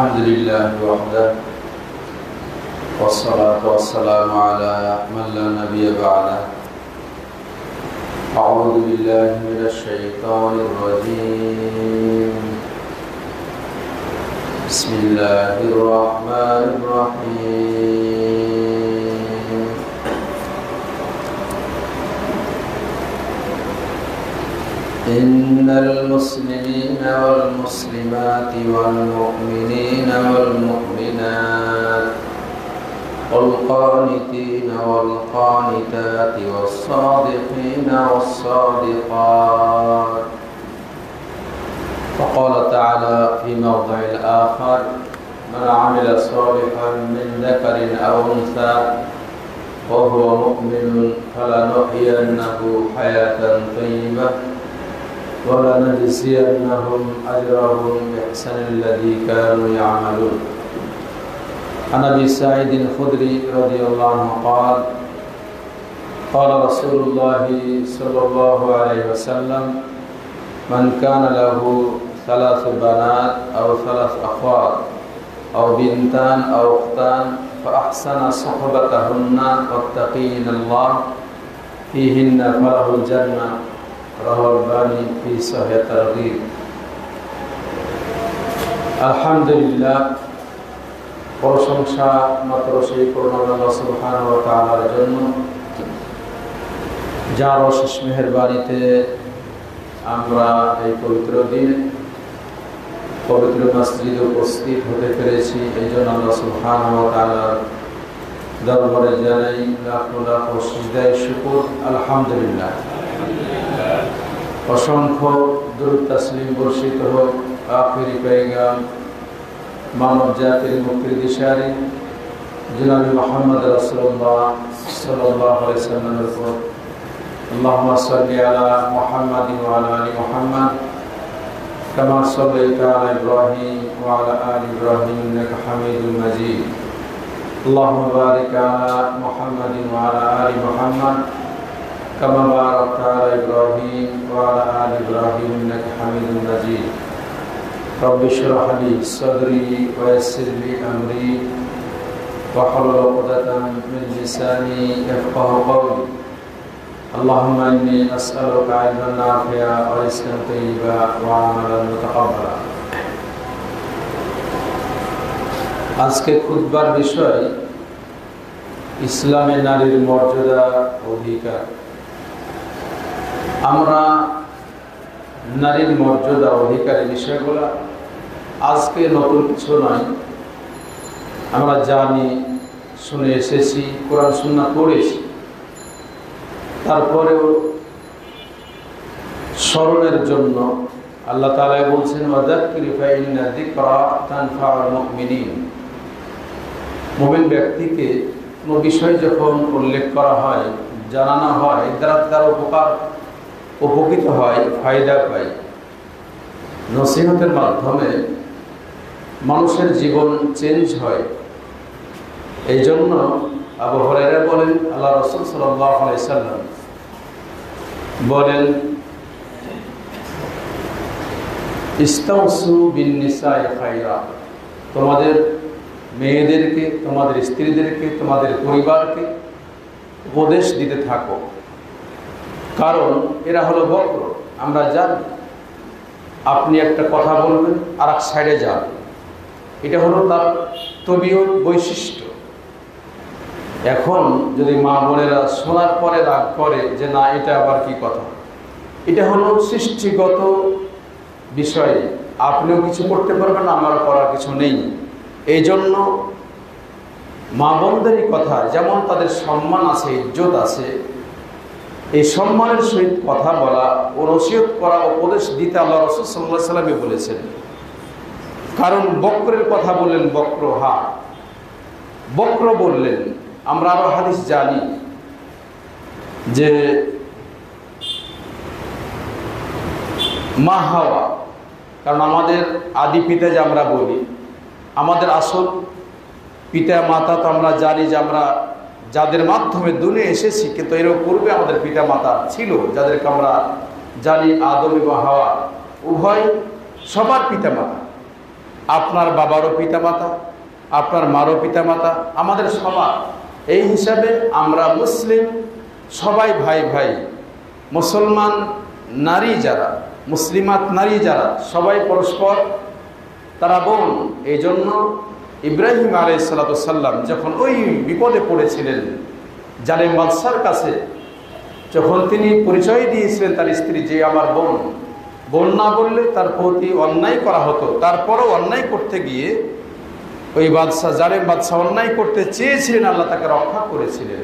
الحمد لله وحده والصلاة والسلام على من لا نبي بعده. أعوذ بالله من الشيطان الرجيم. بسم الله الرحمن الرحيم. إن المسلمين والمسلمات والمؤمنين والمؤمنات والقانتين والقانتات والصادقين والصادقات وقال تعالى في موضع آخر: من عمل صالحا من ذكر أو أنثى وهو مؤمن فلنحيينه حياة طيبة ولنجزينهم أجرهم بإحسان الذي كانوا يعملون. عن أبي سعيد الخدري رضي الله عنه قال: قال رسول الله صلى الله عليه وسلم: من كان له 3 بنات أو 3 أخوات أو بنتان أو أختان فأحسن صحبتهن واتقين الله فيهن فله الجنة. رواه الباني في صحيح الترغيب. আলহামদুলিল্লাহ, প্রশংসা মাত্র সেই পূর্ণ আল্লাহ সুবহানাহু ওয়া তাআলার জন্য, যার অশেষ মেহেরবানিতে আমরা এই পবিত্র দিনে পবিত্র মসজিদে উপস্থিত হতে পেরেছি। এই জন্য আল্লাহ সুবহানাহু ওয়া তাআলার দরবারে জানাই লাখো লাখো সিজদায়ে শুকর। আলহামদুলিল্লাহ, অসংখ্য দুরূদ তাসলিম বর্ষিত হোক আখিরি পেগাম মানব জাতির মুক্তির দিশারি জনাব মুহাম্মদ রাসূলুল্লাহ সাল্লাল্লাহু আলাইহি ওয়াসাল্লামের উপর। আল্লাহুম্মা সাল্লি আলা মুহাম্মাদিন ওয়া আলা আলি মুহাম্মাদ কামা সাল্লাইতা আলা ইব্রাহিম ওয়া আলা আলি ইব্রাহিম ইন্নাকা হামিদুম মাজিদ। আল্লাহুম্মা বারিক আলা মুহাম্মাদিন ওয়া আলা আলি মুহাম্মাদ كما باركت على إبراهيم وعلى آل إبراهيم إنك حميد مجيد. رب اشرح لي صدري ويسر لي أمري واحلل عقدة من لساني يفقهوا قولي. اللهم إني أسألك علما نافعا ورزقا طيبا وعملا متقبلا. আজকে খুতবার বিষয় ইসলামে নারীর মর্যাদা অধিকার। আমরা নারীর মর্যাদা অধিকারের বিষয়গুলো আজকে নতুন কিছু নয়, আমরা জানি, শুনে এসেছি, কোরআন সুন্নাহ পড়েছি। তারপরেও স্মরণের জন্য আল্লাহ তাআলা বলছেন, ওয়াযাক্কির ফাইন্না যিকরা তানফাউল মুমিনিন। মুমিন ব্যক্তিকে কোনো বিষয় যখন উল্লেখ করা হয়, জানানো হয়, তার উপকৃত হয়, ফায়দা পায়। নসিহতের মাধ্যমে মানুষের জীবন চেঞ্জ হয়। এই জন্য আবু হুরায়রা বলেন, আল্লাহ রাসূল সাল্লাল্লাহু আলাইহি ওয়াসাল্লাম বলেন, ইস্তাউসু বিন নিসাই খায়রা। তোমাদের মেয়েদেরকে, তোমাদের স্ত্রীদেরকে, তোমাদের পরিবারকে উপদেশ দিতে থাকো, কারণ এরা হলো বক্র। আমরা জানি, আপনি একটা কথা বলবেন আর এক সাইডে যান, এটা হলো তার তবিয়ত বৈশিষ্ট্য। এখন যদি মা বোনেরা শোনার পরে রাগ করে যে না, এটা আবার কি কথা, এটা হলো সৃষ্টিগত বিষয়, আপনিও কিছু করতে পারবেন না, আমারও করার কিছু নেই। এই জন্য মা বোনদেরই কথা, যেমন তাদের সম্মান আছে, ইজ্জত আছে, এই সম্মানের সহিত কথা বলা ও নসিহত করা, উপদেশ দিতে আল্লাহ রাসূল সাল্লাল্লাহু আলাইহি ওয়াসাল্লাম বলেছেন। কারণ বক্রের কথা বললেন, বক্র হা বক্র বললেন। আমরা আরো হাদিস জানি যে মা হাওয়া, কারণ আমাদের আদি পিতা যে আমরা বলি, আমাদের আসল পিতা মাতা তো আমরা জানি যে আমরা যাদের মাধ্যমে দুনিয়া এসেছি, কিন্তু এর পূর্বে আমাদের পিতা মাতা ছিল, যাদেরকে আমরা জানি আদম এবং হাওয়া, উভয় সবার পিতা মাতা। আপনার বাবারও পিতামাতা, আপনার মারও পিতামাতা, আমাদের সবার। এই হিসাবে আমরা মুসলিম সবাই ভাই ভাই। মুসলমান নারী যারা, মুসলিমাত নারী যারা, সবাই পরস্পর তারা বোন। এই জন্য ইব্রাহিম আলাইহিস সালাম যখন ওই বিপদে পড়েছিলেন জালেম বাদশার কাছে, যখন তিনি পরিচয় দিয়েছিলেন তার স্ত্রী যে আমার বোন, বোন না বললে তার প্রতি অন্যায় করা হতো। তারপরও অন্যায় করতে গিয়ে ওই বাদশাহ, জালেম বাদশাহ অন্যায় করতে চেয়েছিলেন, আল্লাহ তাকে রক্ষা করেছিলেন।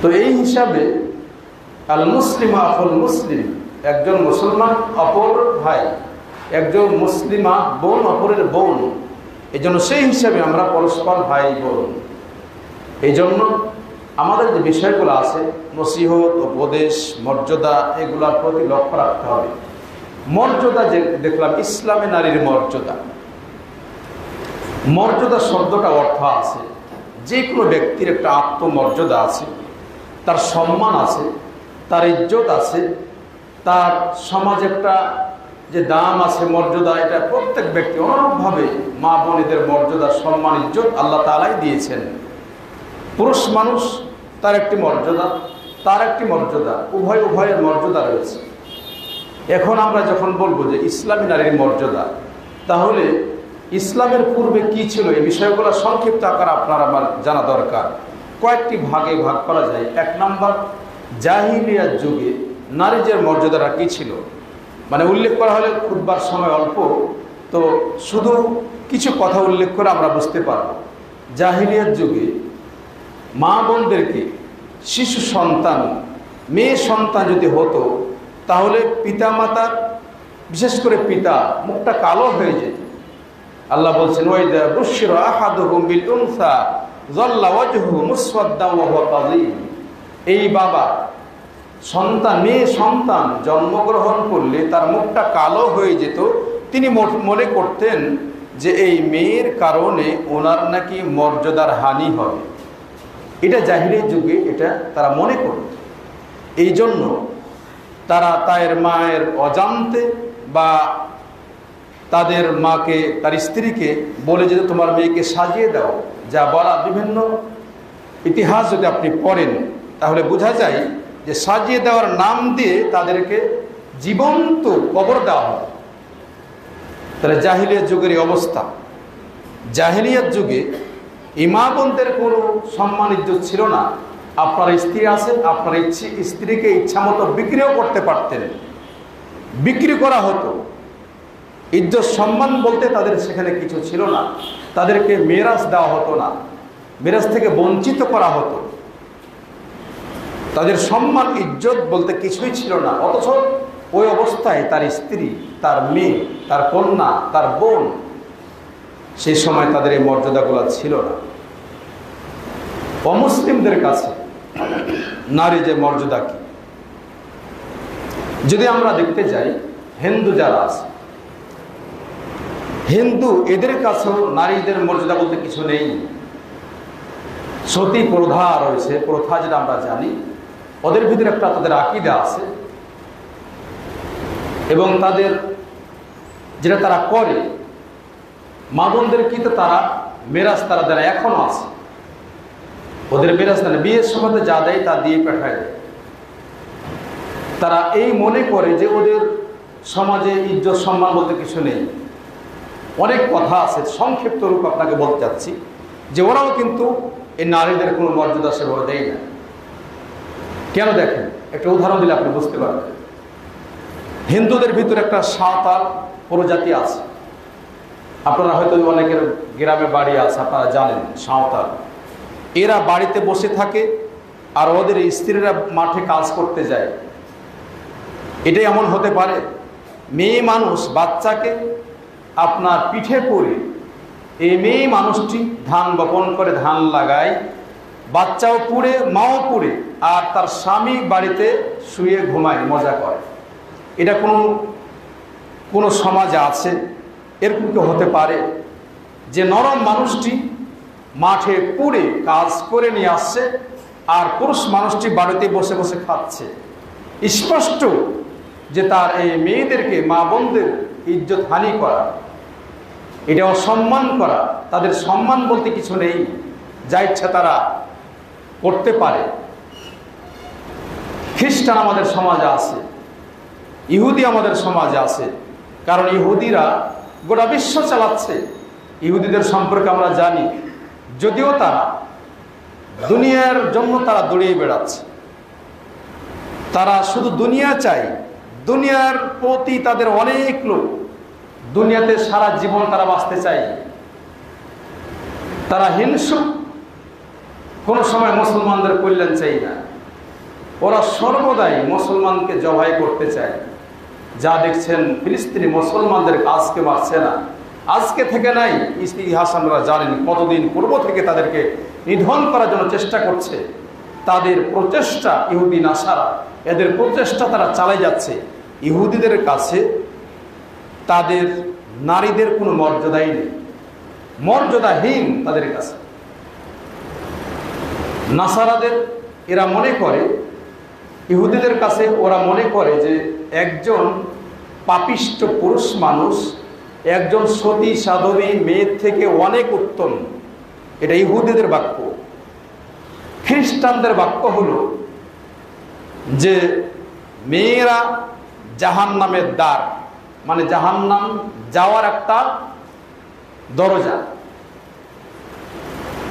তো এই হিসাবে আল মুসলিম আফুল মুসলিম, একজন মুসলমান অপর ভাই, একজন মুসলিমা বোন অপরের বোন। এই জন্য সেই হিসাবে আমরা পরস্পর ভাই বোন। এই জন্য আমাদের যে বিষয়গুলো আছে, নসিহত, উপদেশ, মর্যাদা, এগুলোর প্রতি লক্ষ্য রাখতে হবে। মর্যাদা যে দেখলাম, ইসলামে নারীর মর্যাদা, মর্যাদা শব্দটা অর্থ আছে যে কোনো ব্যক্তির একটা আত্মমর্যাদা আছে, তার সম্মান আছে, তার ইজ্জত আছে, তার সমাজে একটা যে দাম আছে, মর্যাদা, এটা প্রত্যেক ব্যক্তি অনুরূপভাবে মা বোনেদের মর্যাদা, সম্মান, ইজ্জত আল্লাহ তাআলাই দিয়েছেন। পুরুষ মানুষ তার একটি মর্যাদা, তার একটি মর্যাদা, উভয়ের মর্যাদা রয়েছে। এখন আমরা যখন বলবো যে ইসলামী নারীর মর্যাদা, তাহলে ইসলামের পূর্বে কি ছিল এই বিষয়গুলো সংক্ষিপ্ত আকার আপনার আমার জানা দরকার। কয়েকটি ভাগে ভাগ করা যায়। এক নাম্বার, জাহিলিয়াত যুগে নারীদের মর্যাদাটা কি ছিল, মানে উল্লেখ করা হলে খুতবার সময় অল্প, তো শুধু কিছু কথা উল্লেখ করে আমরা বুঝতে পারব। জাহিলিয়াত যুগে মা বোনদেরকে, শিশু সন্তান, মেয়ে সন্তান যদি হতো, তাহলে পিতামাতার, বিশেষ করে পিতা, মুখটা কালো হয়ে যেত। আল্লাহ বলছেন, ওয়াইদা বুশিরা আহাদুহুম বিল উনসা যাল্লা ওয়াজহুহু মুসওয়াদ্দান ওয়া হুয়া কাযীম। এই বাবা সন্তান, মেয়ে সন্তান জন্মগ্রহণ করলে তার মুখটা কালো হয়ে যেত। তিনি মনে করতেন যে এই মেয়ের কারণে ওনার নাকি মর্যাদার হানি হবে। এটা জাহিলিয়াত যুগে এটা তারা মনে করত। এই জন্য তারা তার মায়ের অজান্তে বা তাদের মাকে, তার স্ত্রীকে বলে যেত তোমার মেয়েকে সাজিয়ে দাও। যা বলা, বিভিন্ন ইতিহাস যদি আপনি পড়েন তাহলে বোঝা যায় যে সাজিয়ে দেওয়ার নাম দিয়ে তাদেরকে জীবন্ত কবর দেওয়া হয়। তাহলে জাহিলিয়াত যুগের এই অবস্থা। জাহিলিয়াত যুগে মা বোনদের কোনো সম্মান ইজ্জত ছিল না। আপনার স্ত্রী আছে, আপনার স্ত্রীকে ইচ্ছা মতো বিক্রিও করতে পারতেন, বিক্রি করা হতো। ইজ্জত সম্মান বলতে তাদের সেখানে কিছু ছিল না। তাদেরকে মেরাজ দেওয়া হতো না, মেরাজ থেকে বঞ্চিত করা হতো। তাদের সম্মান ইজ্জত বলতে কিছুই ছিল না। অথচ ওই অবস্থায় তার স্ত্রী, তার মেয়ে, তার কন্যা, তার বোন, সেই সময় তাদের এই মর্যাদাগুলো ছিল না। অমুসলিমদের কাছে নারী যে মর্যাদা কি, যদি আমরা দেখতে যাই, হিন্দু যারা আছে, হিন্দু, এদের কাছেও নারীদের মর্যাদা বলতে কিছু নেই। সতী প্রথা রয়েছে, প্রথা যেটা আমরা জানি, ওদের ভিতরে একটা তাদের আকীদা আছে এবং তাদের যেটা তারা করে, মা বোনদের কিন্তু তারা মেরাজ তারা দেয়, এখনো আছে। ওদের মেরাজ দেয়, বিয়ের সময় যা দেয় তা দিয়ে পাঠায় দেয়। তারা এই মনে করে যে ওদের সমাজে ইজ্জত সম্মান বলতে কিছু নেই। অনেক কথা আছে, সংক্ষিপ্ত রূপ আপনাকে বলতে চাচ্ছি যে ওরাও কিন্তু এই নারীদের কোনো মর্যাদা সেভাবে দেয় না। কেন দেখেন, একটা উদাহরণ দিলে আপনি বুঝতে পারবেন। হিন্দুদের ভিতরে একটা সাঁওতাল প্রজাতি আছে, আপনারা হয়তো অনেকের গ্রামে বাড়ি আছে, আপনারা জানেন সাঁওতাল। এরা বাড়িতে বসে থাকে আর ওদের স্ত্রীরা মাঠে কাজ করতে যায়। এটাই এমন হতে পারে, মেয়ে মানুষ বাচ্চাকে আপনার পিঠে করে, এই মেয়ে মানুষটি ধান বপন করে, ধান লাগায়, বাচ্চাও পুড়ে, মাও পুড়ে, আর তার স্বামী বাড়িতে শুয়ে ঘুমায়, মজা করে। এটা কোনো সমাজে আছে? এরকম কি হতে পারে যে নরম মানুষটি মাঠে পুড়ে কাজ করে নিয়ে আসছে আর পুরুষ মানুষটি বাড়িতে বসে বসে খাচ্ছে? স্পষ্ট যে তার এই মেয়েদেরকে, মা বোনদের ইজ্জত হানি করা। এটা অসম্মান করা। তাদের সম্মান বলতে কিছু নেই, যা ইচ্ছা তারা করতে পারে। খ্রিস্টান আমাদের সমাজে আছে, ইহুদি আমাদের সমাজে আছে, কারণ ইহুদিরা গোটা বিশ্ব চালাচ্ছে। ইহুদিদের সম্পর্কে আমরা জানি, যদিও তারা দুনিয়ার জন্য তারা দৌড়িয়ে বেড়াচ্ছে, তারা শুধু দুনিয়া চাই, দুনিয়ার প্রতি তাদের অনেক লোক, দুনিয়াতে সারা জীবন তারা বাঁচতে চায়। তারা হিংসুক, কোনো সময় মুসলমানদের কল্যাণ চাই না। ওরা সর্বদাই মুসলমানকে জবাই করতে চায়। যা দেখছেন ফিলিস্তিনি মুসলমানদের আজকে মারছে না, আজকে থেকে নাই, ইতিহাস আমরা জানেন কতদিন পূর্ব থেকে তাদেরকে নিধন করার জন্য চেষ্টা করছে। তাদের প্রচেষ্টা, ইহুদি নাসারা এদের প্রচেষ্টা তারা চালাই যাচ্ছে। ইহুদিদের কাছে তাদের নারীদের কোনো মর্যাদাই নেই, মর্যাদাহীন তাদের কাছে। নাসারাদের এরা মনে করে, ইহুদিদের কাছে ওরা মনে করে যে একজন পাপিষ্ট পুরুষ মানুষ একজন সতী সাধবী মেয়ের থেকে অনেক উত্তম। এটা ইহুদিদের বাক্য। খ্রিস্টানদের বাক্য হলো যে মেয়েরা জাহান্নামের দ্বার, মানে জাহান্নাম যাওয়ার একটা দরজা।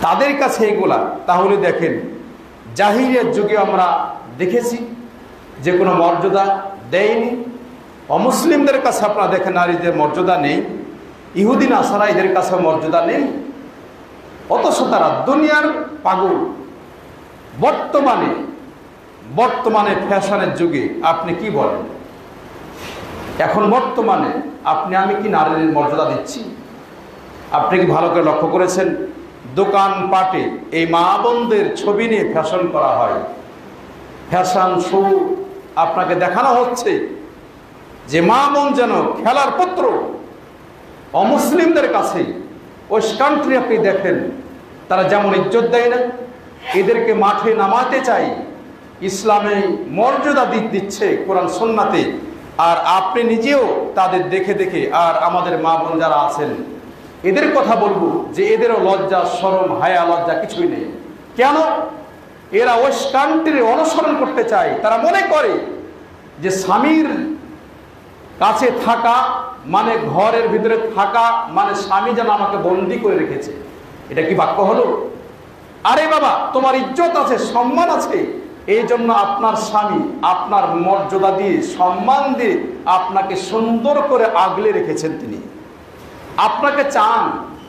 তাদের কাছে এগুলা। তাহলে দেখেন, জাহিলিয়াত যুগে আমরা দেখেছি যে কোনো মর্যাদা দেয়নি। অমুসলিমদের কাছে আপনারা দেখেন নারীদের মর্যাদা নেই, ইহুদি নাসারা এদের কাছে মর্যাদা নেই। অথচ তারা দুনিয়ার পাগল। বর্তমানে ফ্যাশনের যুগে আপনি কি বলেন? এখন বর্তমানে আপনি আমি কি নারীর মর্যাদা দিচ্ছি? আপনি কি ভালো করে লক্ষ্য করেছেন? দোকানপাটে এই মা বোনদের ছবি নিয়ে ফ্যাশন করা হয়, ফ্যাশন শো আপনাকে দেখানো হচ্ছে যে মা বোন যেন খেলার পুত্র। অমুসলিমদের কাছে ওয়েস্ট কান্ট্রি আপনি দেখেন, তারা যেমন ইজ্জত দেয় না, এদেরকে মাঠে নামাতে চাই, ইসলামে মর্যাদা দিচ্ছে কোরআন সুন্নাতে। আর আপনি নিজেও তাদের দেখে দেখে, আর আমাদের মা বোন যারা আছেন এদের কথা বলবো যে এদেরও লজ্জা শরম হায়া লজ্জা কিছুই নেই। কেন? এরা ওয়েস্ট কান্ট্রি অনুসরণ করতে চায়। তারা মনে করে যে স্বামীর কাছে থাকা মানে ঘরের ভিতরে থাকা মানে স্বামী যেন আমাকে বন্দি করে রেখেছে। এটা কি বাক্য হলো? আরে বাবা, তোমার ইজ্জত আছে, সম্মান আছে, এই জন্য আপনার স্বামী আপনার মর্যাদা দিয়ে সম্মান দিয়ে আপনাকে সুন্দর করে আগলে রেখেছেন। তিনি আপনাকে চান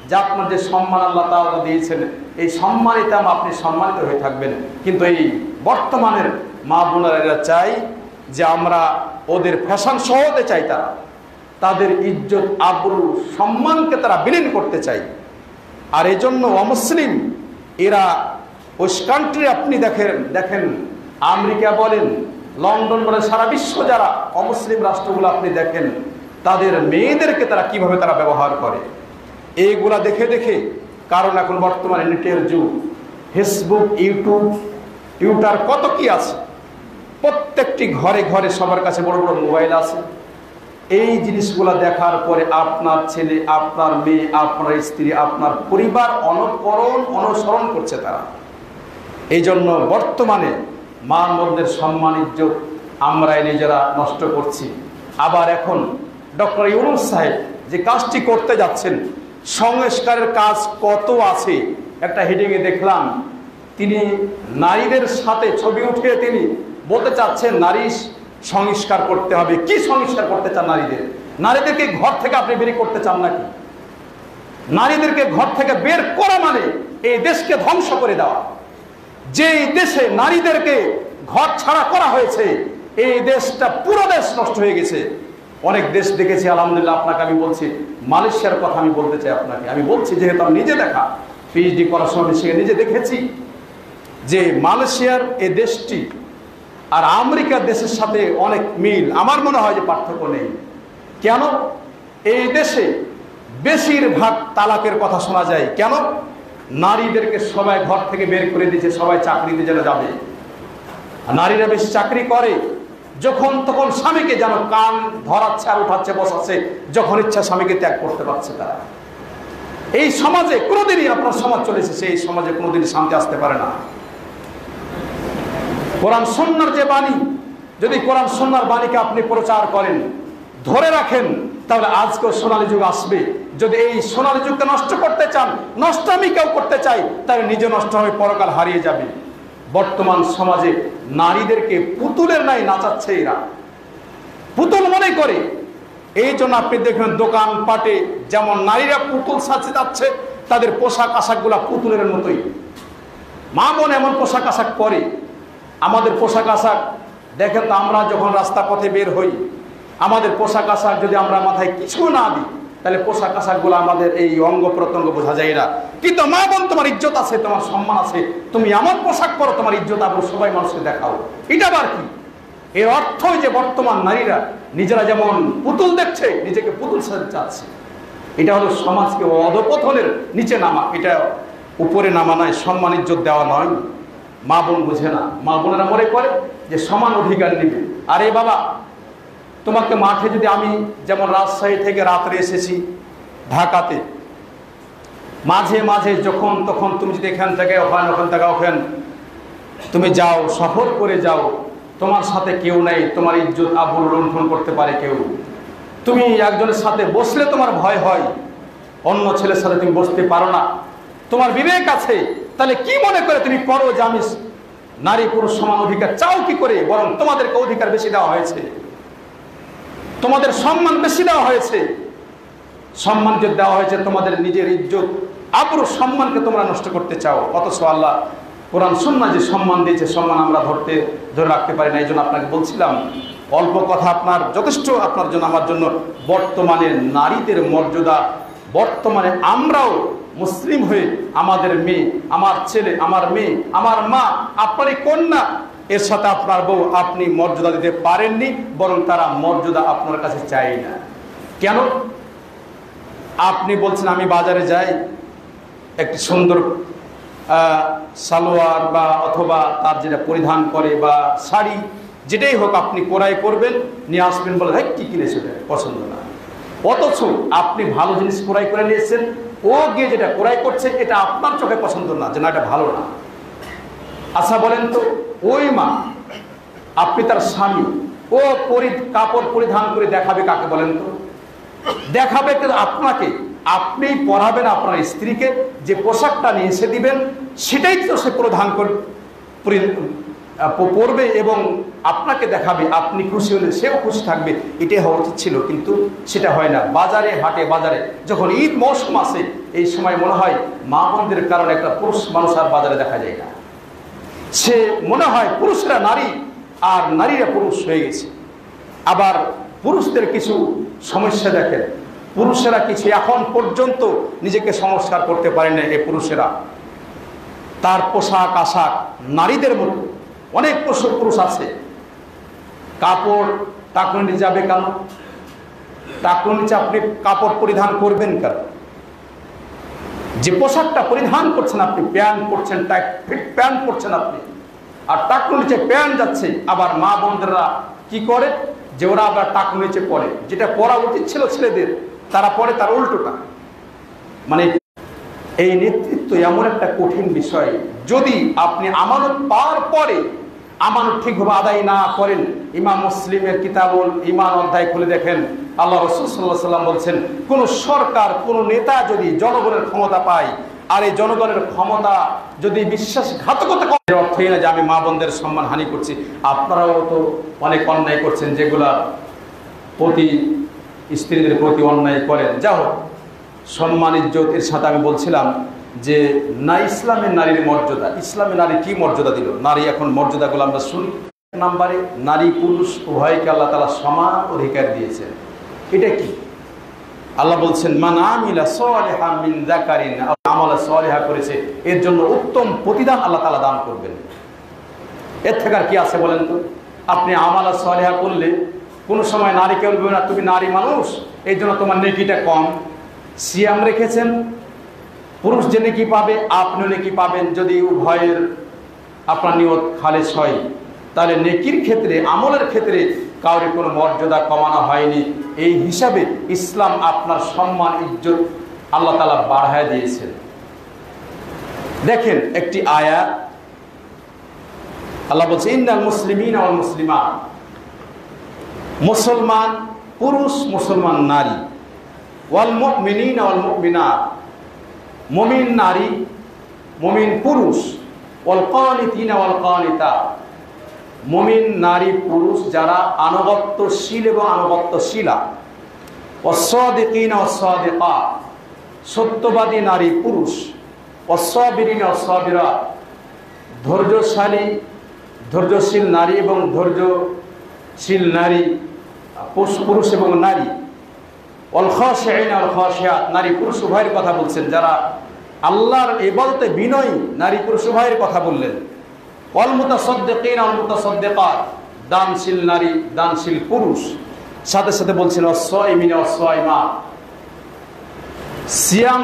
যে আপনার যে সম্মান আল্লাহ তাআলা দিয়েছেন এই সম্মানিত আপনি সম্মানিত হয়ে থাকবেন। কিন্তু এই বর্তমানের মা বোনেরা এরা চাই যে আমরা ওদের ফ্যাশন সহ হতে চাই। তারা তাদের ইজ্জত আবরু সম্মানকে তারা বিলীন করতে চাই। আর এই জন্য অমুসলিম এরা ওয়েস্ট কান্ট্রি আপনি দেখেন আমেরিকা বলেন, লন্ডন বলেন, সারা বিশ্ব যারা অমুসলিম রাষ্ট্রগুলো আপনি দেখেন তাদের মেয়েদেরকে তারা কিভাবে তারা ব্যবহার করে এইগুলা দেখে দেখে। কারণ এখন বর্তমানে নেটের যুগ, ফেসবুক, ইউটিউব, টুইটার কত কি আছে। প্রত্যেকটি ঘরে ঘরে সবার কাছে বড় বড় মোবাইল আছে। এই জিনিসগুলো দেখার পরে আপনার ছেলে, আপনার মেয়ে, আপনার স্ত্রী, আপনার পরিবার অনুসরণ করছে তারা। এই জন্য বর্তমানে মা বোনদের সম্মান ইজ্জত আমরা নিজেরা নষ্ট করছি। আবার এখন ডক্টর ইউনূস সাহেব যে কাজটি করতে যাচ্ছেন, সংস্কারের কাজ কত আছে, একটা হেডিংয়ে দেখলাম তিনি নারীদের সাথে ছবি উঠিয়ে তিনি বলতে চাচ্ছেন নারী সংস্কার করতে হবে। কি সংস্কার করতে চান? নারীদেরকে ঘর থেকে আপনি বের করতে চান নাকি? নারীদেরকে ঘর থেকে বের করা মানে এই দেশকে ধ্বংস করে দেওয়া। যে দেশে নারীদেরকে ঘর ছাড়া করা হয়েছে এই দেশটা পুরো দেশ নষ্ট হয়ে গেছে। অনেক দেশ দেখেছি আলহামদুলিল্লাহ। আপনাকে আমি বলছি, মালয়েশিয়ার কথা আমি বলতে চাই আপনাকে। আমি বলছি যেহেতু আমি নিজে দেখা, পিএইচডি করার সময় সেখানে নিজে দেখেছি যে মালয়েশিয়ার এই দেশটি আর আমেরিকার দেশের সাথে অনেক মিল। আমার মনে হয় যে পার্থক্য নেই। কেন? এই দেশে বেশিরভাগ তালাকের কথা শোনা যায়। কেন? নারীদেরকে সবাই ঘর থেকে বের করে দিয়েছে, সবাই চাকরিতে যেন যাবে। নারীরা বেশি চাকরি করে, যখন তখন স্বামীকে যেন কান ধরাচ্ছে আর উঠাচ্ছে বসাচ্ছে, যখন ইচ্ছা স্বামীকে ত্যাগ করতে পারছে তারা। এই সমাজে কোনোদিনই আপনার সমাজ চলেছে, সেই সমাজে কোনোদিনই শান্তি আসতে পারে না। কোরআন সুন্নাহর যে বাণী, যদি কোরআন সুন্নাহর বাণীকে আপনি প্রচার করেন, ধরে রাখেন, তাহলে আজকেও সোনালী যুগ আসবে। যদি এই সোনালী যুগকে নষ্ট করতে চান, নষ্টামি কেউ করতে চাই, তাহলে নিজে নষ্ট হয়ে পরকাল হারিয়ে যাবে। বর্তমান সমাজে নারীদেরকে পুতুলের ন্যায় নাচাচ্ছে এরা, পুতুল মনে করে। এই জন্য আপনি দেখবেন দোকান পাটে যেমন নারীরা পুতুল সাজতে যাচ্ছে, তাদের পোশাক আশাকগুলা পুতুলের মতোই। মা বোন এমন পোশাক আশাক পরে, আমাদের পোশাক আশাক দেখেন তো, আমরা যখন রাস্তা পথে বের হই, আমাদের পোশাক আশাক যদি আমরা মাথায় কিছু না দিই, তাহলে পোশাক আশাকগুলো আমাদের এই অঙ্গ প্রত্যঙ্গ বোঝা যায় না। কিন্তু মা বোন, তোমার ইজ্জত আছে, তোমার সম্মান আছে, তুমি এমন পোশাক পরো, তোমার ইজ্জত আবার সবাই মানুষকে দেখাও। এটা আবার কি? এর অর্থই যে বর্তমান নারীরা নিজেরা যেমন পুতুল দেখছে, নিজেকে পুতুল সাজতে চাচ্ছে। এটা হলো সমাজকে অধপতনের নিচে নামা, এটা উপরে নামা নয়, সম্মান ইজ্জত দেওয়া নয়। মা বোন বুঝে না, মা বোনেরা মনে করে যে সমান অধিকার নেবে। আরে বাবা, তোমাকে মাঠে যদি আমি যেমন রাজশাহী থেকে রাত্রে এসেছি ঢাকাতে, মাঝে মাঝে যখন তখন তুমি যদি এখান থেকে ওখান থেকে ওখানে তুমি যাও, সফর করে যাও, তোমার সাথে কেউ নেই, তোমার ইজ্জত আবরু লুণ্ঠন করতে পারে কেউ। তুমি একজনের সাথে বসলে তোমার ভয় হয়, অন্য ছেলের সাথে তুমি বসতে পারো না, তোমার বিবেক আছে। তাহলে কি মনে করে তুমি করো যে আমি নারী পুরুষ সমান অধিকার চাও কি করে? বরং তোমাদেরকে অধিকার বেশি দেওয়া হয়েছে, তোমাদের সম্মান বেশি দেওয়া হয়েছে। সম্মান যে দেওয়া হয়েছে, তোমাদের নিজের ইজ্জত আবরু সম্মানকে তোমরা নষ্ট করতে চাও। অথচ আল্লাহ কোরআন সুন্নাহ যে সম্মান দিয়েছে, সম্মান আমরা ধরে রাখতে পারি না। এই জন্য আপনাকে বলছিলাম, অল্প কথা আপনার যথেষ্ট, আপনার জন্য আমার জন্য। বর্তমানে নারীদের মর্যাদা, বর্তমানে আমরাও মুসলিম হয়ে আমাদের মেয়ে, আমার ছেলে, আমার মেয়ে, আমার মা, আপনারই কন্যা, এর সাথে আপনার বউ আপনি মর্যাদা দিতে পারেননি, বরং তারা মর্যাদা আপনার কাছে চাই না। কেন? আপনি বলছেন আমি বাজারে যাই, একটি সুন্দর সালোয়ার বা অথবা তার যেটা পরিধান করে বা শাড়ি যেটাই হোক আপনি ক্রয় করবেন, নিয়ে আসবেন, বলে হ্যাঁ কি কিনেছে, পছন্দ না। অথচ আপনি ভালো জিনিস ক্রয় করে নিয়েছেন, ও গিয়ে যেটা ক্রয় করছে এটা আপনার চোখে পছন্দ না, যে না এটা ভালো না। আচ্ছা বলেন তো, ওই মা, আপনি তার স্বামী, ও কাপড় পরিধান করে দেখাবে কাকে বলেন তো? দেখাবে আপনাকে। আপনি পরাবেন আপনার স্ত্রীকে, যে পোশাকটা নিয়ে এসে দিবেন সেটাই তো সে পরবে এবং আপনাকে দেখাবে। আপনি খুশি হলে সেও খুশি থাকবে, এটাই হওয়া উচিত ছিল, কিন্তু সেটা হয় না। বাজারে হাটে বাজারে যখন ঈদ মৌসুম আসে, এই সময় মনে হয় মা বোনদের কারণে একটা পুরুষ মানুষ আর বাজারে দেখা যায় না। সে মনে হয় পুরুষরা নারী আর নারীরা পুরুষ হয়ে গেছে। আবার পুরুষদের কিছু সমস্যা দেখেন, পুরুষেরা কিছু এখন পর্যন্ত নিজেকে সংস্কার করতে পারে না। এই পুরুষেরা তার পোশাক আশাক নারীদের মতো, অনেক পুরুষ আছে কাপড় টাকুর নিচে যাবে কেন? টাকুর নিচে আপনি কাপড় পরিধান করবেন কেন? যে পোশাকটা পরিধান করছেন আপনি, প্যান্ট পরছেন, টাইট ফিট প্যান্ট পরছেন আপনি, আর টাকুর নিচে প্যান্ট যাচ্ছে। আবার মা বোনদেররা কি করে, যে ওরা আবার টাকুর নিচে পরে, যেটা পরা উচিত ছিল ছেলেদের, তারা পরে তার উল্টোটা। মানে এই নেতৃত্ব এমন একটা কঠিন বিষয়, যদি আপনি আমানত পাওয়ার পরে আমানত ঠিকভাবে আদায় না করেন। ইমাম মুসলিমের কিতাবুল ঈমান অধ্যায় খুলে দেখেন, আল্লাহ রাসূল সাল্লাল্লাহু আলাইহি ওয়াসাল্লাম বলছেন, কোন সরকার, কোন নেতা যদি জনগণের ক্ষমতা পায়, আর এই জনগণের ক্ষমতা যদি বিশ্বাসঘাতকতা করে, অর্থ এই না যে আমি মা বোনদের সম্মান হানি করছি। আপনারাও তো অনেক অন্যায় করছেন, যেগুলা প্রতি স্ত্রীদের প্রতি অন্যায় করেন। যা হোক, সম্মান ইজ্জত এর সাথে আমি বলছিলাম যে না, ইসলামের নারীর মর্যাদা, ইসলামে নারী কি মর্যাদা দিল? নারী এখন মর্যাদাগুলো আমরা শুনি। নাম্বারে নারী পুরুষ উভয়কে আল্লাহ তাআলা সমান অধিকার দিয়েছেন। এটা কি? আল্লাহ বলছেন, মান আমিলা সালিহাম মিন যাকারিন, আমল সালিহা করেছে, এর জন্য উত্তম প্রতিদান আল্লাহ তাআলা দান করবেন। এর থেকে আর কি আছে বলেন তো? আপনি আমাল সালিহা করলে কোনো সময় নারীকে বলবেন না তুমি নারী মানুষ, এই জন্য তোমার নেকিটা কম। সিয়াম রেখেছেন, পুরুষ যে নেকি পাবে আপনিও নেকি পাবেন, যদি উভয়ের আপনার নিয়ত খালেস হয়, তাহলে নেকির ক্ষেত্রে, আমলের ক্ষেত্রে কাউরে কোনো মর্যাদা কমানো হয়নি। এই হিসাবে ইসলাম আপনার সম্মান ইজ্জত আল্লাহ তাআলা বাড়ায় দিয়েছেন। দেখেন একটি আয়াত আল্লাহ বলছে ইন্নাল মুসলিমিনা ওয়াল মুসলিমাত, মুসলমান পুরুষ মুসলমান নারী, ওয়াল মুমিনিনা ওয়াল মুমিনাত, মুমিন নারী মুমিন পুরুষ, ওয়াল কানিতিনা ওয়াল কানিতাত, মুমিন নারী পুরুষ যারা আনুগত্যশীল এবং আনুগত্যশীলা, ওয়াস সাদিকিনা ওয়াস সাদিকাত, সত্যবাদী নারী পুরুষ, ওয়াস সাবিরিনা ওয়াস সাবিরাত, ধৈর্যশালী ধৈর্যশীল নারী এবং ধৈর্যশীল নারী পুরুষ এবং নারী, ওয়াল খাশিঈনা ওয়াল খাশিয়াত, নারী পুরুষ উভয়ের কথা বলছেন, যারা আল্লাহর ইবাদতে বিনয়ী নারী পুরুষ উভয়ের কথা বললেন। ওয়াল মুতাসাদ্দিকিনা ওয়াল মুতাসাদ্দিকাত, দানশীল নারী দানশীল পুরুষ, সাথে সাথে বলছেন ওয়াস সাইমিনা ওয়াস সাইমাত, সিয়াম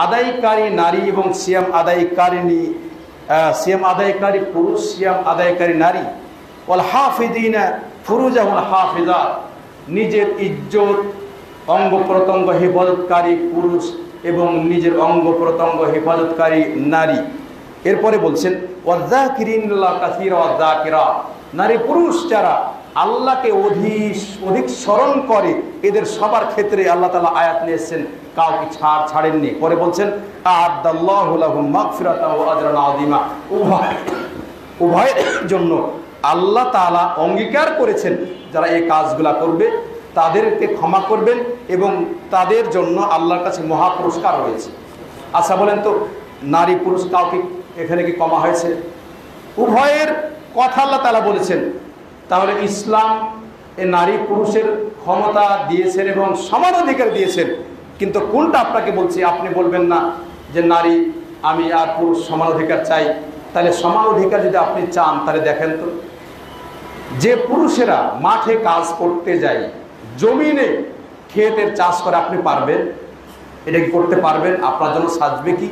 আদায়কারী নারী এবং সিয়াম আদায়কারী পুরুষ, সিয়াম আদায়কারী নারী, ওয়াল হাফিদিনা ফুরুজাহুল হাফিজাত, নিজের ইজ্জত অঙ্গ প্রত্যঙ্গ হেফাজতকারী পুরুষ এবং নিজের অঙ্গ প্রত্যঙ্গ হেফাজতকারী নারী। এরপরে বলছেন ওয়াযাকিরিনাল্লাহ কাসীরা ওয়াযাকিরাত, নারী পুরুষ যারা আল্লাহকে অধিক স্মরণ করে, এদের সবার ক্ষেত্রে আল্লাহ তাআলা আয়াত নিয়েছেন, কাউকে ছাড়েননি। পরে বলছেন আ'আদাল্লাহু লাহুম মাগফিরাতান ওয়া আজরান আযীমা, উভয়ের জন্য আল্লাহ তাআলা অঙ্গীকার করেছেন যারা এই কাজগুলা করবে তাদেরকে ক্ষমা করবেন এবং তাদের জন্য আল্লাহর কাছে মহা পুরস্কার রয়েছে। আচ্ছা বলেন তো, নারী পুরুষ কাউকে এখানে কি কমা হয়েছে? উভয়ের কথা আল্লাহ তাআলা বলেছেন। তাহলে ইসলাম এ নারী পুরুষের ক্ষমতা দিয়েছেন এবং সমান অধিকার দিয়েছেন, কিন্তু কোনটা আপনাকে বলছি? আপনি বলবেন না যে নারী আমি আর পুরুষ সমান অধিকার চাই। তাহলে সমান অধিকার যদি আপনি চান তাহলে দেখেন তো, যে পুরুষেরা মাঠে কাজ করতে যায়, জমিনে ক্ষেতের চাষ করে, আপনি পারবেন? এটা কি করতে পারবেন? আপনার জন্য সাজবে কি?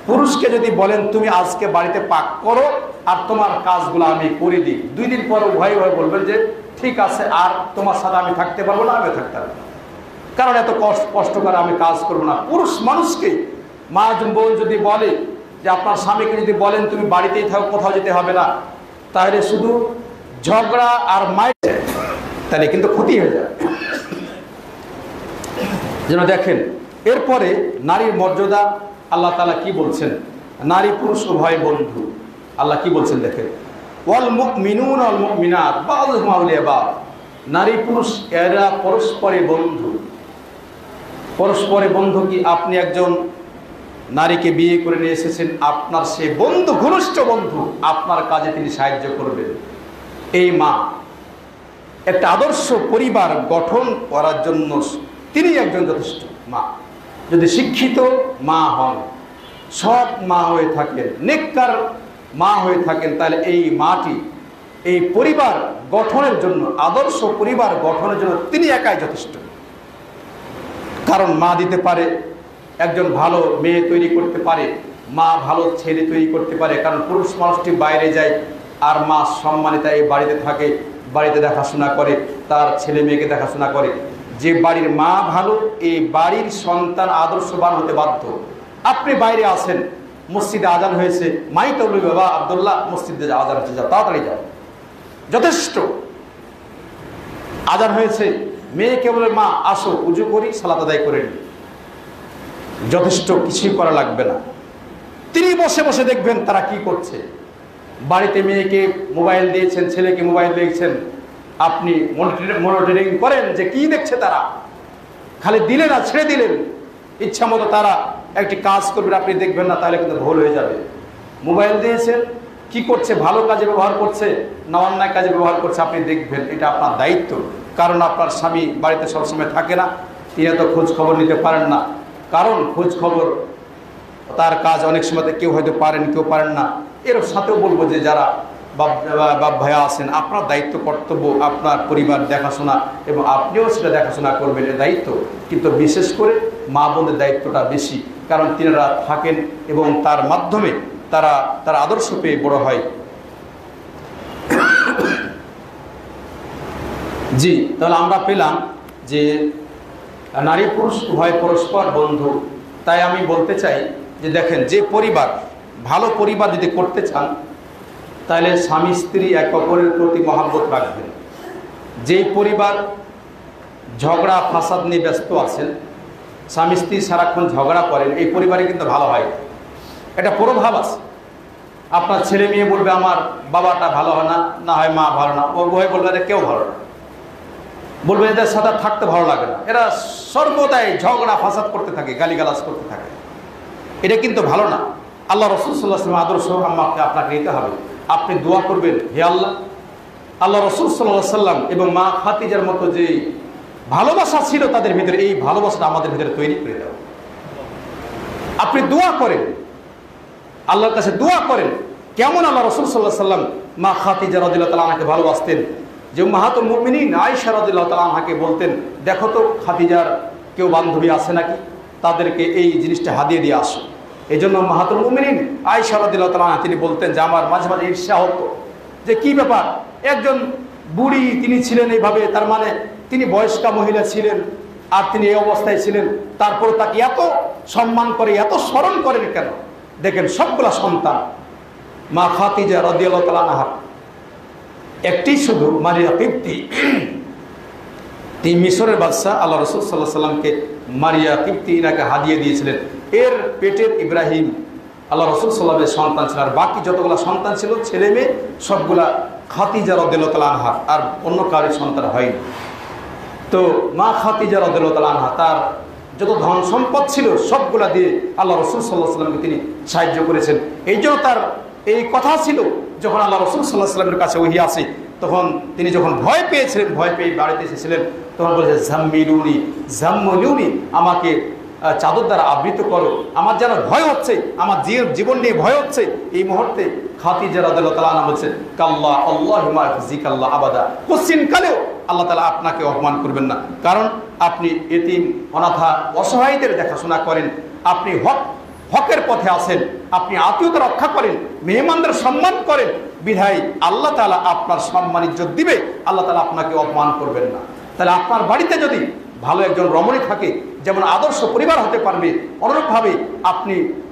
পুরুষকে যদি বলেন তুমি আজকে বাড়িতে পাক করো আর তোমার কাজগুলো আমি করে দিই, 2 দিন পর উভয় বলবেন যে ঠিক আছে, আর তোমার সাথে আমি থাকতে পারবো না, আমি থাকতে পারবো না, কারণ এত কষ্ট করে আমি কাজ করবো না। পুরুষ মানুষকে মা বোন যদি বলে যে আপনার স্বামীকে যদি বলেন তুমি বাড়িতেই থাকো, কোথাও যেতে হবে না, তাহলে শুধু ঝগড়া আর মাইর, তাহলে কিন্তু ক্ষতি হয়ে যায়। যেন দেখেন এরপরে নারীর মর্যাদা আল্লাহ তাআলা কি বলছেন, নারী পুরুষ উভয় বন্ধু। আল্লাহ কি বলছেন দেখেন, ওয়াল মুমিনুনা ওয়াল মুমিনাত বা'দুহুম আউলিয়া বা'দ, নারী পুরুষ এরা পরস্পরে বন্ধু। পরস্পরে বন্ধু কি? আপনি একজন নারীকে বিয়ে করে নিয়ে এসেছেন, আপনার সে বন্ধু, ঘনিষ্ঠ বন্ধু, আপনার কাজে তিনি সাহায্য করবেন। এই মা একটা আদর্শ পরিবার গঠন করার জন্য তিনি একজন যথেষ্ট মা। যদি শিক্ষিত মা হন, সৎ মা হয়ে থাকেন, নেককার মা হয়ে থাকেন, তাহলে এই মাটি এই পরিবার গঠনের জন্য, আদর্শ পরিবার গঠনের জন্য তিনি একাই যথেষ্ট। কারণ মা দিতে পারে, একজন ভালো মেয়ে তৈরি করতে পারে, মা ভালো ছেলে তৈরি করতে পারে। কারণ পুরুষ মানুষটি বাইরে যায় আর মা সম্মানিতা এই বাড়িতে থাকে, বাড়িতে দেখাশোনা করে, তার ছেলে মেয়েকে দেখাশোনা করে। যে বাড়ির মা ভালো, এই বাড়ির সন্তান আদর্শবান হতে বাধ্য। আপনি বাইরে আছেন, মসজিদে আজান হয়েছে, মাই তবলি বাবা আব্দুল্লাহ মসজিদে আজান হয়েছে, যাও তাড়াতাড়ি যাও, যথেষ্ট। আজান হয়েছে, মেয়েকে বলে মা আসো উজু করি, সালাত আদায় করে নি, যথেষ্ট, কিছুই করা লাগবে না। তিনি বসে বসে দেখবেন তারা কি করছে। বাড়িতে মেয়েকে মোবাইল দিয়েছেন, ছেলেকে মোবাইল দিয়েছেন, আপনি মনিটরিং করেন যে কি দেখছে তারা। খালি দিলেন আর ছেড়ে দিলেন, ইচ্ছা মতো তারা একটি কাজ করবেন, আপনি দেখবেন না, তাহলে কিন্তু ভুল হয়ে যাবে। মোবাইল দিয়েছেন, কি করছে, ভালো কাজে ব্যবহার করছে না অন্যায় কাজে ব্যবহার করছে, আপনি দেখবেন, এটা আপনার দায়িত্ব। কারণ আপনার স্বামী বাড়িতে সবসময় থাকে না, তিনি এত খোঁজ খবর নিতে পারেন না। কারণ খোঁজ খবর তার কাজ অনেক সময় কেউ হয়তো পারেন, কেউ পারেন না। এর সাথেও বলবো যে যারা বাপ ভাইয়া আছেন, আপনার দায়িত্ব কর্তব্য আপনার পরিবার দেখাশোনা, এবং আপনিও সেটা দেখাশোনা করবেন, এর দায়িত্ব। কিন্তু বিশেষ করে মা বোনদের দায়িত্বটা বেশি, কারণ তিনারা থাকেন এবং তার মাধ্যমে তার আদর্শ পেয়ে বড় হয়। জি, তাহলে আমরা পেলাম যে নারী পুরুষ উভয় পরস্পর বন্ধু। তাই আমি বলতে চাই যে দেখেন, যে পরিবার ভালো পরিবার যদি করতে চান তাহলে স্বামী স্ত্রী এক অপরের প্রতি মহাব্বত রাখবেন। যেই পরিবার ঝগড়া ফাসাদ নিয়ে ব্যস্ত আছেন, স্বামী স্ত্রী সারাক্ষণ ঝগড়া করেন, এই পরিবারে কিন্তু ভালো হয়। এটা প্রভাব আছে। আপনার ছেলে মেয়ে বলবে আমার বাবাটা ভালো হয় না, না হয় মা ভালো না, ও বই বলবে এদের কেউ ভালো না, বলবে এদের সাথে থাকতে ভালো লাগে না, এরা সর্বদাই ঝগড়া ফাসাদ করতে থাকে, গালিগালাজ করতে থাকে। এটা কিন্তু ভালো না। আল্লাহ রাসূল সাল্লাল্লাহু আলাইহি ওয়াসাল্লাম আদর্শ আপনাকে নিতে হবে। আপনি দোয়া করবেন, হে আল্লাহ, আল্লাহ রাসূল সাল্লাল্লাহু আলাইহি ওয়াসাল্লাম এবং মা খাদিজার মতো যে ভালোবাসা ছিল তাদের ভিতরে, এই ভালোবাসাটা আমাদের ভিতরে তৈরি করে দাও। আপনি দোয়া করেন, আল্লাহর কাছে দোয়া করেন। কেমন আল্লাহ রাসূল সাল্লাল্লাহু আলাইহি ওয়াসাল্লাম মা খাদিজা রাদিয়াল্লাহু তাআলা আনহাকে ভালোবাসতেন, যে উম্মাহাতুল মুমিনিন আয়েশা রাদিয়াল্লাহু তাআলা আনহাকে বলতেন, দেখো তো খাদিজার কেউ বান্ধবী আছে নাকি, তাদেরকে এই জিনিসটা হাদিয়ে দিয়ে আসো। এই জন্য উম্মাহাতুল মুমিনিন আয়েশা রাদিয়াল্লাহু তাআলা আনহা তিনি বলতেন যে আমার মাঝে মাঝে ঈর্ষা হতো যে কি ব্যাপার, একজন বুড়ি তিনি ছিলেন এইভাবে, তার মানে তিনি বয়স্কা মহিলা ছিলেন আর তিনি এই অবস্থায় ছিলেন, তারপর তাকে এত সম্মান করে, এত স্মরণ করেন কেন? দেখেন সবগুলা সন্তান মা খাদিজা রাদিয়াল্লাহু তাআলা আনহা, একটি শুধু মারিয়া কিবতি, তিনি মিশরের বাদশা আল্লাহ রাসূল সাল্লাল্লাহু আলাইহি সাল্লামকে মারিয়া কিবতি ইনাকে হাদিয়ে দিয়েছিলেন। এর পেটের ইব্রাহিম আল্লাহ রাসূল সাল্লাল্লাহু আলাইহি সন্তান ছিল, আর বাকি যতগুলা সন্তান ছিল ছেলে মেয়ে সবগুলা খাদিজা রাদিয়াল্লাহু তাআলা আনহা, আর অন্য কারোর সন্তান হয়নি। তো মা খাদিজা রাদিয়াল্লাহু তাআলা আনহা তার যত ধন সম্পদ ছিল সবগুলা দিয়ে আল্লাহ রাসূল সাল্লাল্লাহু আলাইহি সাল্লামকে তিনি সাহায্য করেছেন। এই জন্য তার এই কথা ছিল, যখন আল্লাহ রাসূল সাল্লাল্লাহু আলাইহি সাল্লামের কাছে ওহী আসে, তখন তিনি যখন ভয় পেয়েছিলেন, ভয় পেয়ে বাড়িতে এসেছিলেন, তখন বলেছে জাম্মিলুনি জাম্মিলুনি, আমাকে চাদর দ্বারা আবৃত করো, আমার যেন ভয় হচ্ছে, আমার জীবন নিয়ে ভয় হচ্ছে। এই মুহূর্তে খাদিজা রাদিয়াল্লাহু তাআলা আনহা বলছেন, কাল্লা আল্লাহু মা ইয়াখজিকাল্লাহ আবাদা, কোশ্চিন কালেও আল্লাহ তাআলা আপনাকে অপমান করবেন না, কারণ আপনি এতিম অনাথা অসহায়দের দেখাশোনা করেন, আপনি হকের পথে আছেন, আপনি আত্মীয়তা রক্ষা করেন, মেহমানদের সম্মান করেন, বিধায় আল্লাহ তাআলা আপনার সম্মান ইজ্জত দিবে, আল্লাহ তাআলা আপনাকে অপমান করবেন না। তাহলে আপনার বাড়িতে যদি ভালো একজন রমণী থাকে, যেমন আদর্শ পরিবার হতে পারবে, অনুরূপভাবে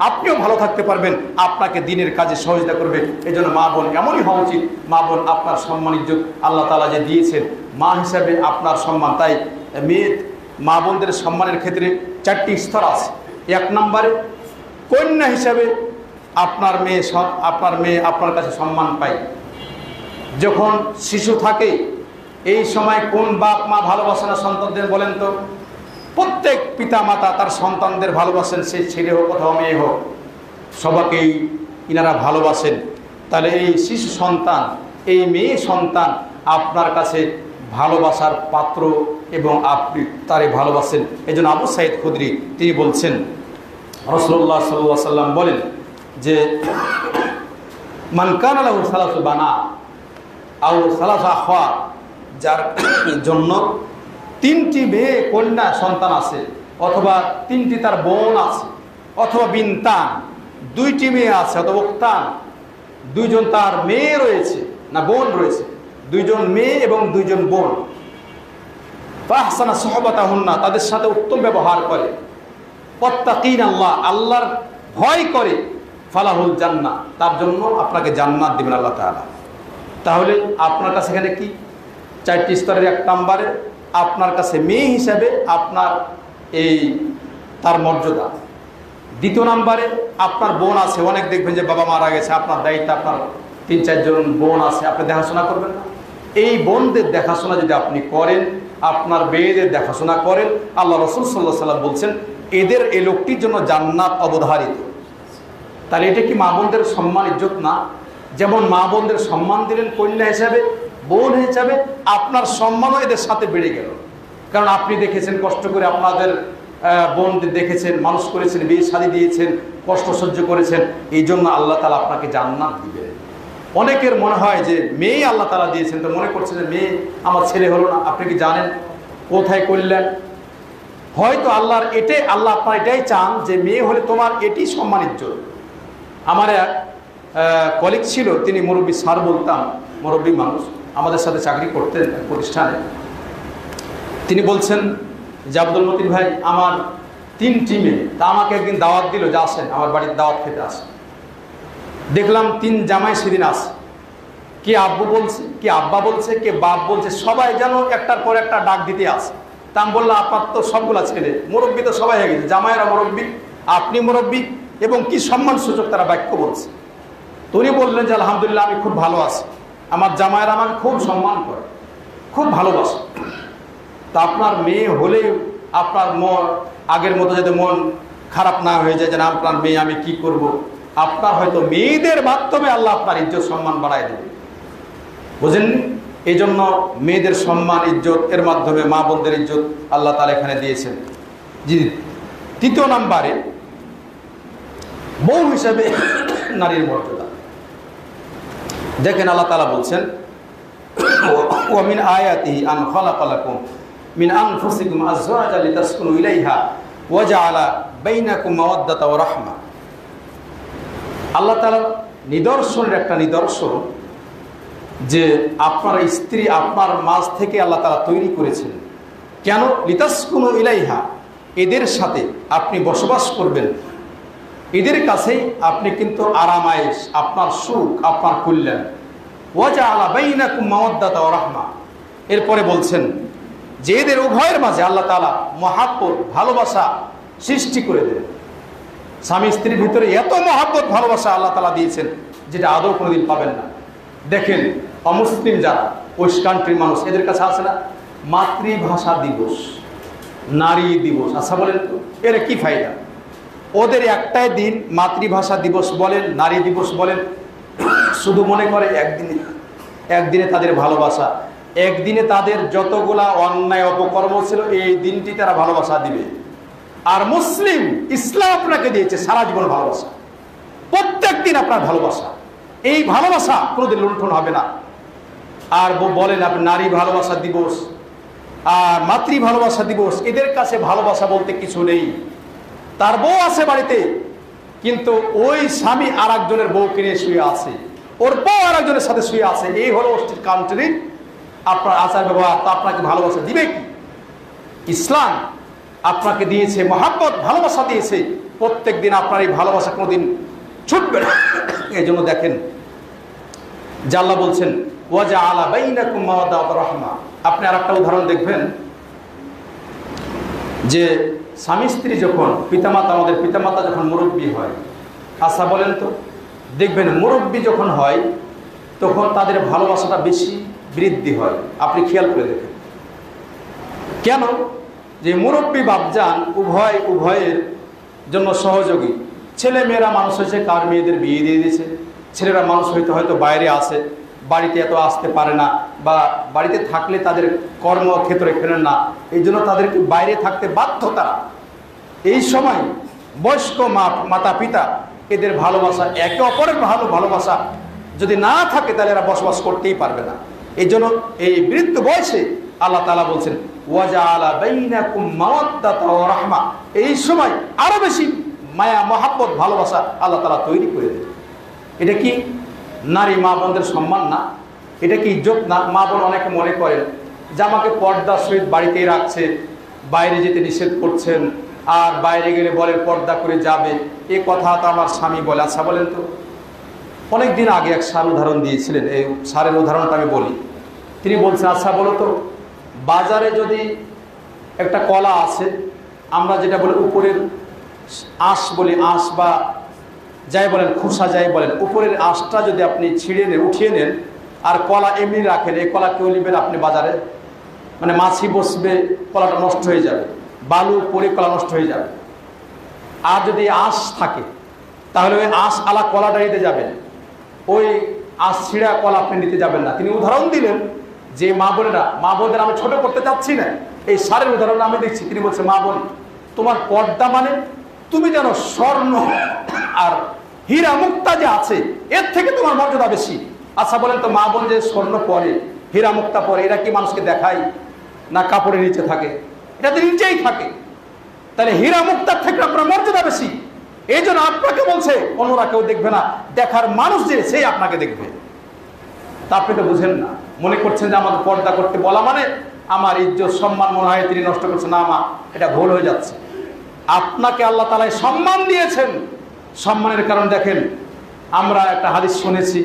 আপনিও ভালো থাকতে পারবেন, আপনাকে দিনের কাজে সহযোগিতা করবে। এই জন্য মা বোন এমনই হওয়া উচিত। মা বোন আপনার সম্মান ইজ্জত আল্লাহ তাআলা যে দিয়েছেন, মা হিসাবে আপনার সম্মান। তাই মা বোনদের সম্মানের ক্ষেত্রে 4টি স্তর আছে। 1 নম্বরে কন্যা হিসাবে আপনার মেয়ে আপনার কাছে সম্মান পায়। যখন শিশু থাকে এই সময় কোন বাপ মা ভালোবাসে না সন্তানদের বলেন তো? প্রত্যেক পিতা মাতা তার সন্তানদের ভালোবাসেন, সে ছেলে হোক অথবা মেয়ে হোক, সবাইকেই ইনারা ভালোবাসেন। তাহলে এই শিশু সন্তান, এই মেয়ে সন্তান আপনার কাছে ভালোবাসার পাত্র এবং আপনি তারে ভালোবাসেন। এই জন্য আবু সাঈদ খুদরি তিনি বলছেন, রাসূলুল্লাহ সাল্লাল্লাহু আলাইহি ওয়াসাল্লাম বলেন যে মান কানা লাহু সালাসু বানা আও সালাসু আখওয়া, যার জন্য 3টি মেয়ে কন্যা সন্তান আছে, অথবা 3টি তার বোন আছে, অথবা বিনতান 2টি মেয়ে আছে, অথবা উক্তান 2জন তার মেয়ে রয়েছে না বোন রয়েছে, 2জন মেয়ে এবং 2জন বোন, ফাহসানা সুহবাতাহুন্না, তাদের সাথে উত্তম ব্যবহার করে, ওয়াত্তাকিন আল্লাহ, আল্লাহর ভয় করে, ফালাহুল জান্নাহ, তার জন্য আপনাকে জান্নাত দিবেন আল্লাহ তাআলা। তাহলে আপনার কাছে এখানে কি 4টি স্তরের 1 নম্বরে আপনার কাছে মেয়ে হিসাবে আপনার এই তার মর্যাদা। 2 নম্বরে আপনার বোন আছে, অনেক দেখবেন যে বাবা মারা গেছে, আপনার দায়িত্ব, আপনার 3-4 জন বোন আছে, আপনি দেখাশোনা করবেন না? এই বোনদের দেখাশোনা যদি আপনি করেন, আপনার মেয়েদের দেখাশোনা করেন, আল্লাহ রাসূল সাল্লাল্লাহু আলাইহি ওয়াসাল্লাম বলছেন এদের এই লোকটির জন্য জান্নাত অবধারিত। তাহলে এটা কি মা বোনদের সম্মান ইজ্জত না? যেমন মা বোনদের সম্মান দিলেন কন্যা হিসাবে, বোন হিসাবে, আপনার সম্মানও এদের সাথে বেড়ে গেল। কারণ আপনি দেখেছেন কষ্ট করে আপনাদের বোনদের দেখেছেন, মানুষ করেছেন, বিয়ে শাদী দিয়েছেন, কষ্ট সহ্য করেছেন, এই জন্য আল্লাহ তাআলা আপনাকে জান্নাত দিবেন। অনেকের মনে হয় যে মেয়ে আল্লাহ তাআলা দিয়েছেন, তো মনে করছে যে মেয়ে আমার ছেলে হলো না। আপনি কি জানেন কোথায় করলেন? হয়তো আল্লাহ আপনার এটাই চান যে মেয়ে হলে তোমার এটি সম্মান ইজ্জত। আমার এক কলিগ ছিল, তিনি মুরব্বী স্যার বলতাম, মুরব্বী মানুষ, আমাদের সাথে চাকরি করতেন প্রতিষ্ঠানে। তিনি বলছেন যে আব্দুল মতিন ভাই, আমার 3টি মেয়ে। তা আমাকে একদিন দাওয়াত দিল যে আসেন আমার বাড়ির দাওয়াত খেতে আসেন। দেখলাম 3 জামাই সেদিন আসে, কে আব্বু বলছে, কে আব্বা বলছে, কে বাপ বলছে, সবাই যেন একটার পর একটা ডাক দিতে আসে। তা আমি বললাম আপনার তো সবগুলা ছেলে, মুরব্বী তো সবাই হয়ে গেছে, জামাইরা মুরব্বী, আপনি মুরব্বী, এবং কি সম্মান সূচক তারা বাক্য বলছে। তো উনি বললেন যে আলহামদুলিল্লাহ আমি খুব ভালো আছি, আমার জামাইরা আমাকে খুব সম্মান করে, খুব ভালোবাসে। তা আপনার মেয়ে হলেই আপনার মন আগের মতো যাতে মন খারাপ না হয়ে যায় যে না আপনার মেয়ে আমি কি করব, আপনার হয়তো মেয়েদের মাধ্যমে আল্লাহ আপনার ইজ্জত সম্মান বাড়ায় দেবে, বুঝেননি? এই জন্য মেয়েদের সম্মান ইজ্জত এর মাধ্যমে মা বোনদের ইজ্জত আল্লাহ তাআলা এখানে দিয়েছেন। জি, 3 নম্বরে বউ হিসেবে নারীর মর্যাদা দেখেন, আল্লাহ তাআলা বলছেন ওয়া মিন আয়াতিহি আন খালাকা লাকুম মিন আনফুসিকুম আজওয়াজান লিতাসকুনু ইলাইহা ওয়া জাআলা বাইনাকুম মাওয়াদ্দাতা ওয়া রাহমা। আল্লাহ তাআলার নিদর্শনের একটা নিদর্শন যে আপনার স্ত্রী আপনার মাঝ থেকে আল্লাহ তাআলা তৈরি করেছেন। কেন? লিতাসকুনু ইলাইহা, এদের সাথে আপনি বসবাস করবেন, এদের কাছেই আপনি কিন্তু আরাম আয়েশ, আপনার সুখ, আপনার কল্যাণ। ওয়া জাআলা বাইনাকুম মাওয়াদ্দাতা ওয়া রাহমা, এরপরে বলছেন যে এদের উভয়ের মাঝে আল্লাহ তাআলা মহাব্বত, ভালোবাসা সৃষ্টি করে দেন। স্বামী স্ত্রীর ভিতরে এত মহাব্বত, ভালোবাসা আল্লাহ তাআলা দিয়েছেন যেটা আদৌ কোনোদিন পাবেন না। দেখেন অমুসলিম যারা ওয়েস্ট কান্ট্রির মানুষ, এদের কাছে আছে না মাতৃভাষা দিবস, নারী দিবস। আচ্ছা বলেন তো এর কি ফায়দা? ওদের একটাই দিন মাতৃভাষা দিবস বলেন, নারী দিবস বলেন, শুধু মনে করে একদিনে তাদের ভালোবাসা, একদিনে তাদের যতগুলা অন্যায় অপকর্ম ছিল এই দিনটি তারা ভালোবাসা দিবে। আর মুসলিম ইসলাম আপনাকে দিয়েছে সারা জীবন ভালোবাসা, প্রত্যেক দিন আপনার ভালোবাসা, এই ভালোবাসা কোনোদিন লুণ্ঠন হবে না। আর বলেন আপনি নারী ভালোবাসা দিবস আর মাতৃ ভালোবাসা দিবস, এদের কাছে ভালোবাসা বলতে কিছু নেই। তার বউ আছে বাড়িতে, কিন্তু ওই স্বামী আর একজনের বউকে নিয়ে শুয়ে আছে, ওর বউ আর একজনের সাথে শুয়ে আছে। এই হলো ওয়েস্ট কান্ট্রি আপনার আচার ব্যবহার। তা আপনাকে ভালোবাসা দিবে কি? ইসলাম আপনাকে দিয়েছে মহাব্বত, ভালোবাসা দিয়েছে, প্রত্যেক দিন আপনার এই ভালোবাসা কোনোদিন ছুটবে না। এই জন্য দেখেন যে আল্লাহ বলছেন ওয়া জাআলা বাইনাকুম মাওয়াদ্দাতা ওয়া রাহমা। আপনি আর একটা উদাহরণ দেখবেন যে স্বামী স্ত্রী যখন পিতামাতা, আমাদের পিতামাতা যখন মুরব্বী হয়, আচ্ছা বলেন তো দেখবেন মুরব্বী যখন হয় তখন তাদের ভালোবাসাটা বেশি বৃদ্ধি হয়। আপনি খেয়াল করে দেখেন কেন? যে মুরব্বী বাপজান উভয়ের জন্য সহযোগী। ছেলে মেয়েরা মানুষ হয়েছে, কার মেয়েদের বিয়ে দিয়ে দিয়েছে, ছেলেরা মানুষ হয়তো বাইরে আসে, বাড়িতে এত আসতে পারে না, বা বাড়িতে থাকলে তাদের কর্মক্ষেত্রে ফেরেন না, এই জন্য তাদেরকে বাইরে থাকতে বাধ্য তারা। এই সময় বয়স্ক মাতা পিতা এদের ভালোবাসা, একে অপরের ভালোবাসা যদি না থাকে তাহলে এরা বসবাস করতেই পারবে না। এই জন্য এই বৃদ্ধ বয়সে আল্লাহ তাআলা বলছেন ওয়া জাআলা বাইনাকুম মাওয়াদ্দাতা ওয়া রাহমা, এই সময় আরো বেশি মায়া, মহাব্বত, ভালোবাসা আল্লাহ তাআলা তৈরি করে দেন। এটা কি নারী মা বোনদের সম্মান না? এটা কি ইজ্জত না? মা বোন অনেকে মনে করেন যে আমাকে পর্দার সহিত বাড়িতেই রাখছে, বাইরে যেতে নিষেধ করছেন, আর বাইরে গেলে বলে পর্দা করে যাবে, এ কথা তো আমার স্বামী বলে। আচ্ছা বলেন তো, অনেক দিন আগে এক স্যার উদাহরণ দিয়েছিলেন, এই স্যারের উদাহরণটা আমি বলি। তিনি বলছেন আচ্ছা বলো তো, বাজারে যদি একটা কলা আছে, আমরা যেটা বলি উপরের আঁশ বলি, আঁশ বা যাই বলেন, খোসা যাই বলেন, উপরের আঁশটা যদি আপনি ছিঁড়ে নেন, উঠিয়ে নেন, আর কলা এমনি রাখেন, এই কলা কেউ নেবেন আপনি বাজারে, মানে মাছি বসবে, কলাটা নষ্ট হয়ে যাবে, বালু পরে কলা নষ্ট হয়ে যাবে। আর যদি আঁশ থাকে তাহলে ওই আঁশ আলা কলাটা নিতে যাবেন, ওই আঁশ ছিঁড়া কলা আপনি নিতে যাবেন না। তিনি উদাহরণ দিলেন যে মা বোনেদের আমি ছোট করতে চাচ্ছি না, এই সারের উদাহরণ আমি দেখছি। তিনি বলছে মা বোন, তোমার পর্দা মানে তুমি যেন স্বর্ণ আর হীরা মুক্তা যে আছে এর থেকে তোমার মর্যাদা বেশি। আচ্ছা বলেন তো, মা বোন যে স্বর্ণ পরে, হীরা মুক্তা পরে, এরা কি মানুষকে দেখায় না কাপড়ের নিচে থাকে? এটা তো নিচেই থাকে। তাহলে হীরা মুক্তার থেকে আপনার মর্যাদা বেশি। এই জন্য আপনাকে বলছে অন্যরা কেউ দেখবে না, দেখার মানুষ যে সেই আপনাকে দেখবে। তা আপনি তো বুঝেন না, মনে করছেন যে আমাদের পর্দা করতে বলা মানে আমার ইজ্জত সম্মান মনে হয় তিনি নষ্ট করছেন। না মা, এটা ভুল হয়ে যাচ্ছে। আপনাকে আল্লাহ তাআলা সম্মান দিয়েছেন। সম্মানের কারণ দেখেন, আমরা একটা হাদিস শুনেছি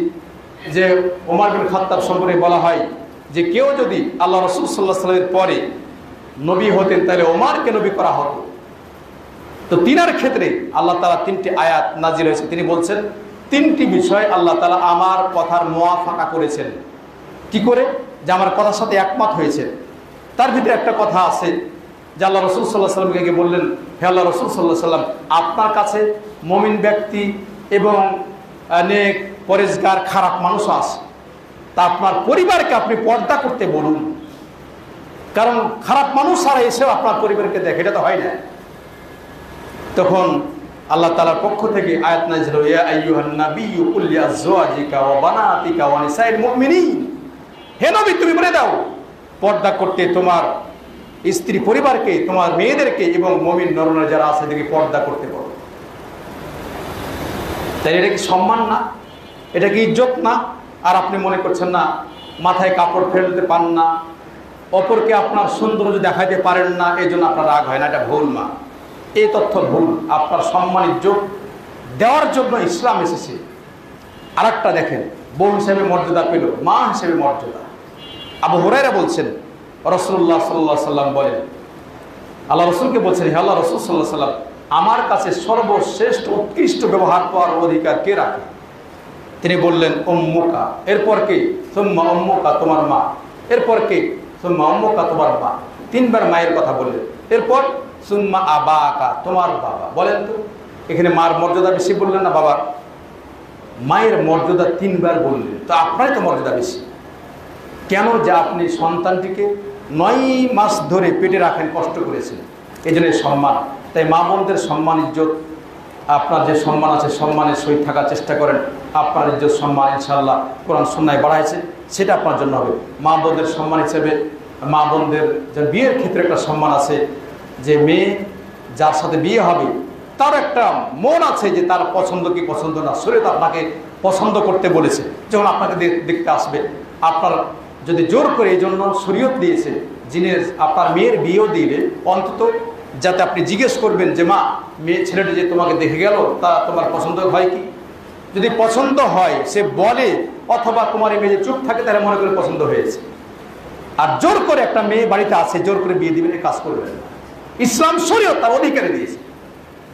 যে ওমর বিন খাত্তাব সম্পর্কে বলা হয় যে কেউ যদি আল্লাহ রাসূল সাল্লাল্লাহু আলাইহি ওয়াসাল্লামের পরে নবী হতেন তাহলে ওমরকে নবী করা হতো। তো তিনার ক্ষেত্রে আল্লাহ তাআলা 3টি আয়াত নাজিল হয়েছে। তিনি বলছেন 3টি বিষয় আল্লাহ তাআলা আমার কথার মুওয়াফাকা করেছেন। কি করে? যে আমার কথার সাথে একমত হয়েছে। তার ভিতরে একটা কথা আছে যে আল্লাহ রাসূল সাল্লাল্লাহু আলাইহি ওয়াসাল্লামকে বললেন, হে আল্লাহ রাসূল সাল্লাল্লাহু আলাইহি ওয়াসাল্লাম, আপনার কাছে মুমিন ব্যক্তি এবং নেক পরেজগার খারাপ মানুষ আছে, তা আপনার পরিবারকে আপনি পর্দা করতে বলুন, কারণ খারাপ মানুষ ছাড়া এসেও আপনার পরিবারকে দেখে, এটা তো হয় না। তখন আল্লাহ তাআলার পক্ষ থেকে আয়াত নাযিল হলো, ইয়া আইয়ুহান নাবিয়্যু কুল লিআজওয়াজিকা ওয়া বানাতিকা ওয়া নিসাইল মুমিনিন, হে নবী তুমি বলে দাও পর্দা করতে তোমার স্ত্রী পরিবারকে, তোমার মেয়েদেরকে এবং মুমিন নরনারী যারা আছে এদেরকে পর্দা করতে বলো। তাই এটা কি সম্মান না? এটা কি ইজ্জত না? আর আপনি মনে করছেন না, মাথায় কাপড় ফেলতে পান না, অপরকে আপনার সৌন্দর্য দেখাইতে পারেন না, এই জন্য আপনার রাগ হয় না, এটা ভুল মা। এই তথ্য ভুল। আপনার সম্মান ইজ্জত দেওয়ার জন্য ইসলাম এসেছে। আর একটা দেখেন, বউ হিসেবে মর্যাদা পেল, মা হিসেবে মর্যাদা। আবু হুরায়রা বলছেন, রাসূলুল্লাহ সাল্লাল্লাহু আলাইহি ওয়াসাল্লাম বলেন, আল্লাহ রাসূলকে বলছেন, হে আল্লাহ রাসূল সাল্লাল্লাহু আলাইহি ওয়াসাল্লাম, আমার কাছে সর্বশ্রেষ্ঠ উৎকৃষ্ট ব্যবহার পাওয়ার অধিকার কে রাখে? তিনি বললেন, উম্মুকা। এরপর কে? সুম্মা উম্মুকা, তোমার মা। এরপর কে? সুম্মা উম্মুকা, তোমার মা। 3বার মায়ের কথা বললেন। এরপর সুম্মা আবাকা, তোমার বাবা। বলেন তো এখানে মার মর্যাদা বেশি বললেন না বাবার? মায়ের মর্যাদা 3বার বললেন, তো আপনারই তো মর্যাদা বেশি। কেন? যে আপনি সন্তানটিকে 9 মাস ধরে পেটে রাখেন, কষ্ট করেছেন, এই জন্য সম্মান। তাই মা বোনদের সম্মান ইজ্জত, আপনার যে সম্মান আছে সম্মানের সহিত থাকার চেষ্টা করেন। আপনার ইজ্জত সম্মান ইনশাআল্লাহ কোরআন সুন্নাহয় বাড়াইছে, সেটা আপনার জন্য হবে। মা বোনদের সম্মান হিসেবে মা বোনদের যে বিয়ের ক্ষেত্রে একটা সম্মান আছে, যে মেয়ে যার সাথে বিয়ে হবে তার একটা মন আছে যে তার পছন্দ কি পছন্দ না, শরীয়ত আপনাকে পছন্দ করতে বলেছে। যখন আপনাকে দেখতে আসবে, আপনার যদি জোর করে এই জন্য শরীয়ত দিয়েছে, যিনি আপনার মেয়ের বিয়েও দিলে অন্তত যাতে আপনি জিজ্ঞেস করবেন যে মা, মেয়ে ছেলেটা যে তোমাকে দেখে গেল তা তোমার পছন্দ হয় কি? যদি পছন্দ হয় সে বলে, অথবা তোমার এই মেয়ে যে চুপ থাকে তাহলে মনে করে পছন্দ হয়েছে। আর জোর করে একটা মেয়ে বাড়িতে আছে, জোর করে বিয়ে দিবেন, এই কাজ করবেন না। ইসলাম শরীয়ত তার অধিকারে দিয়েছে,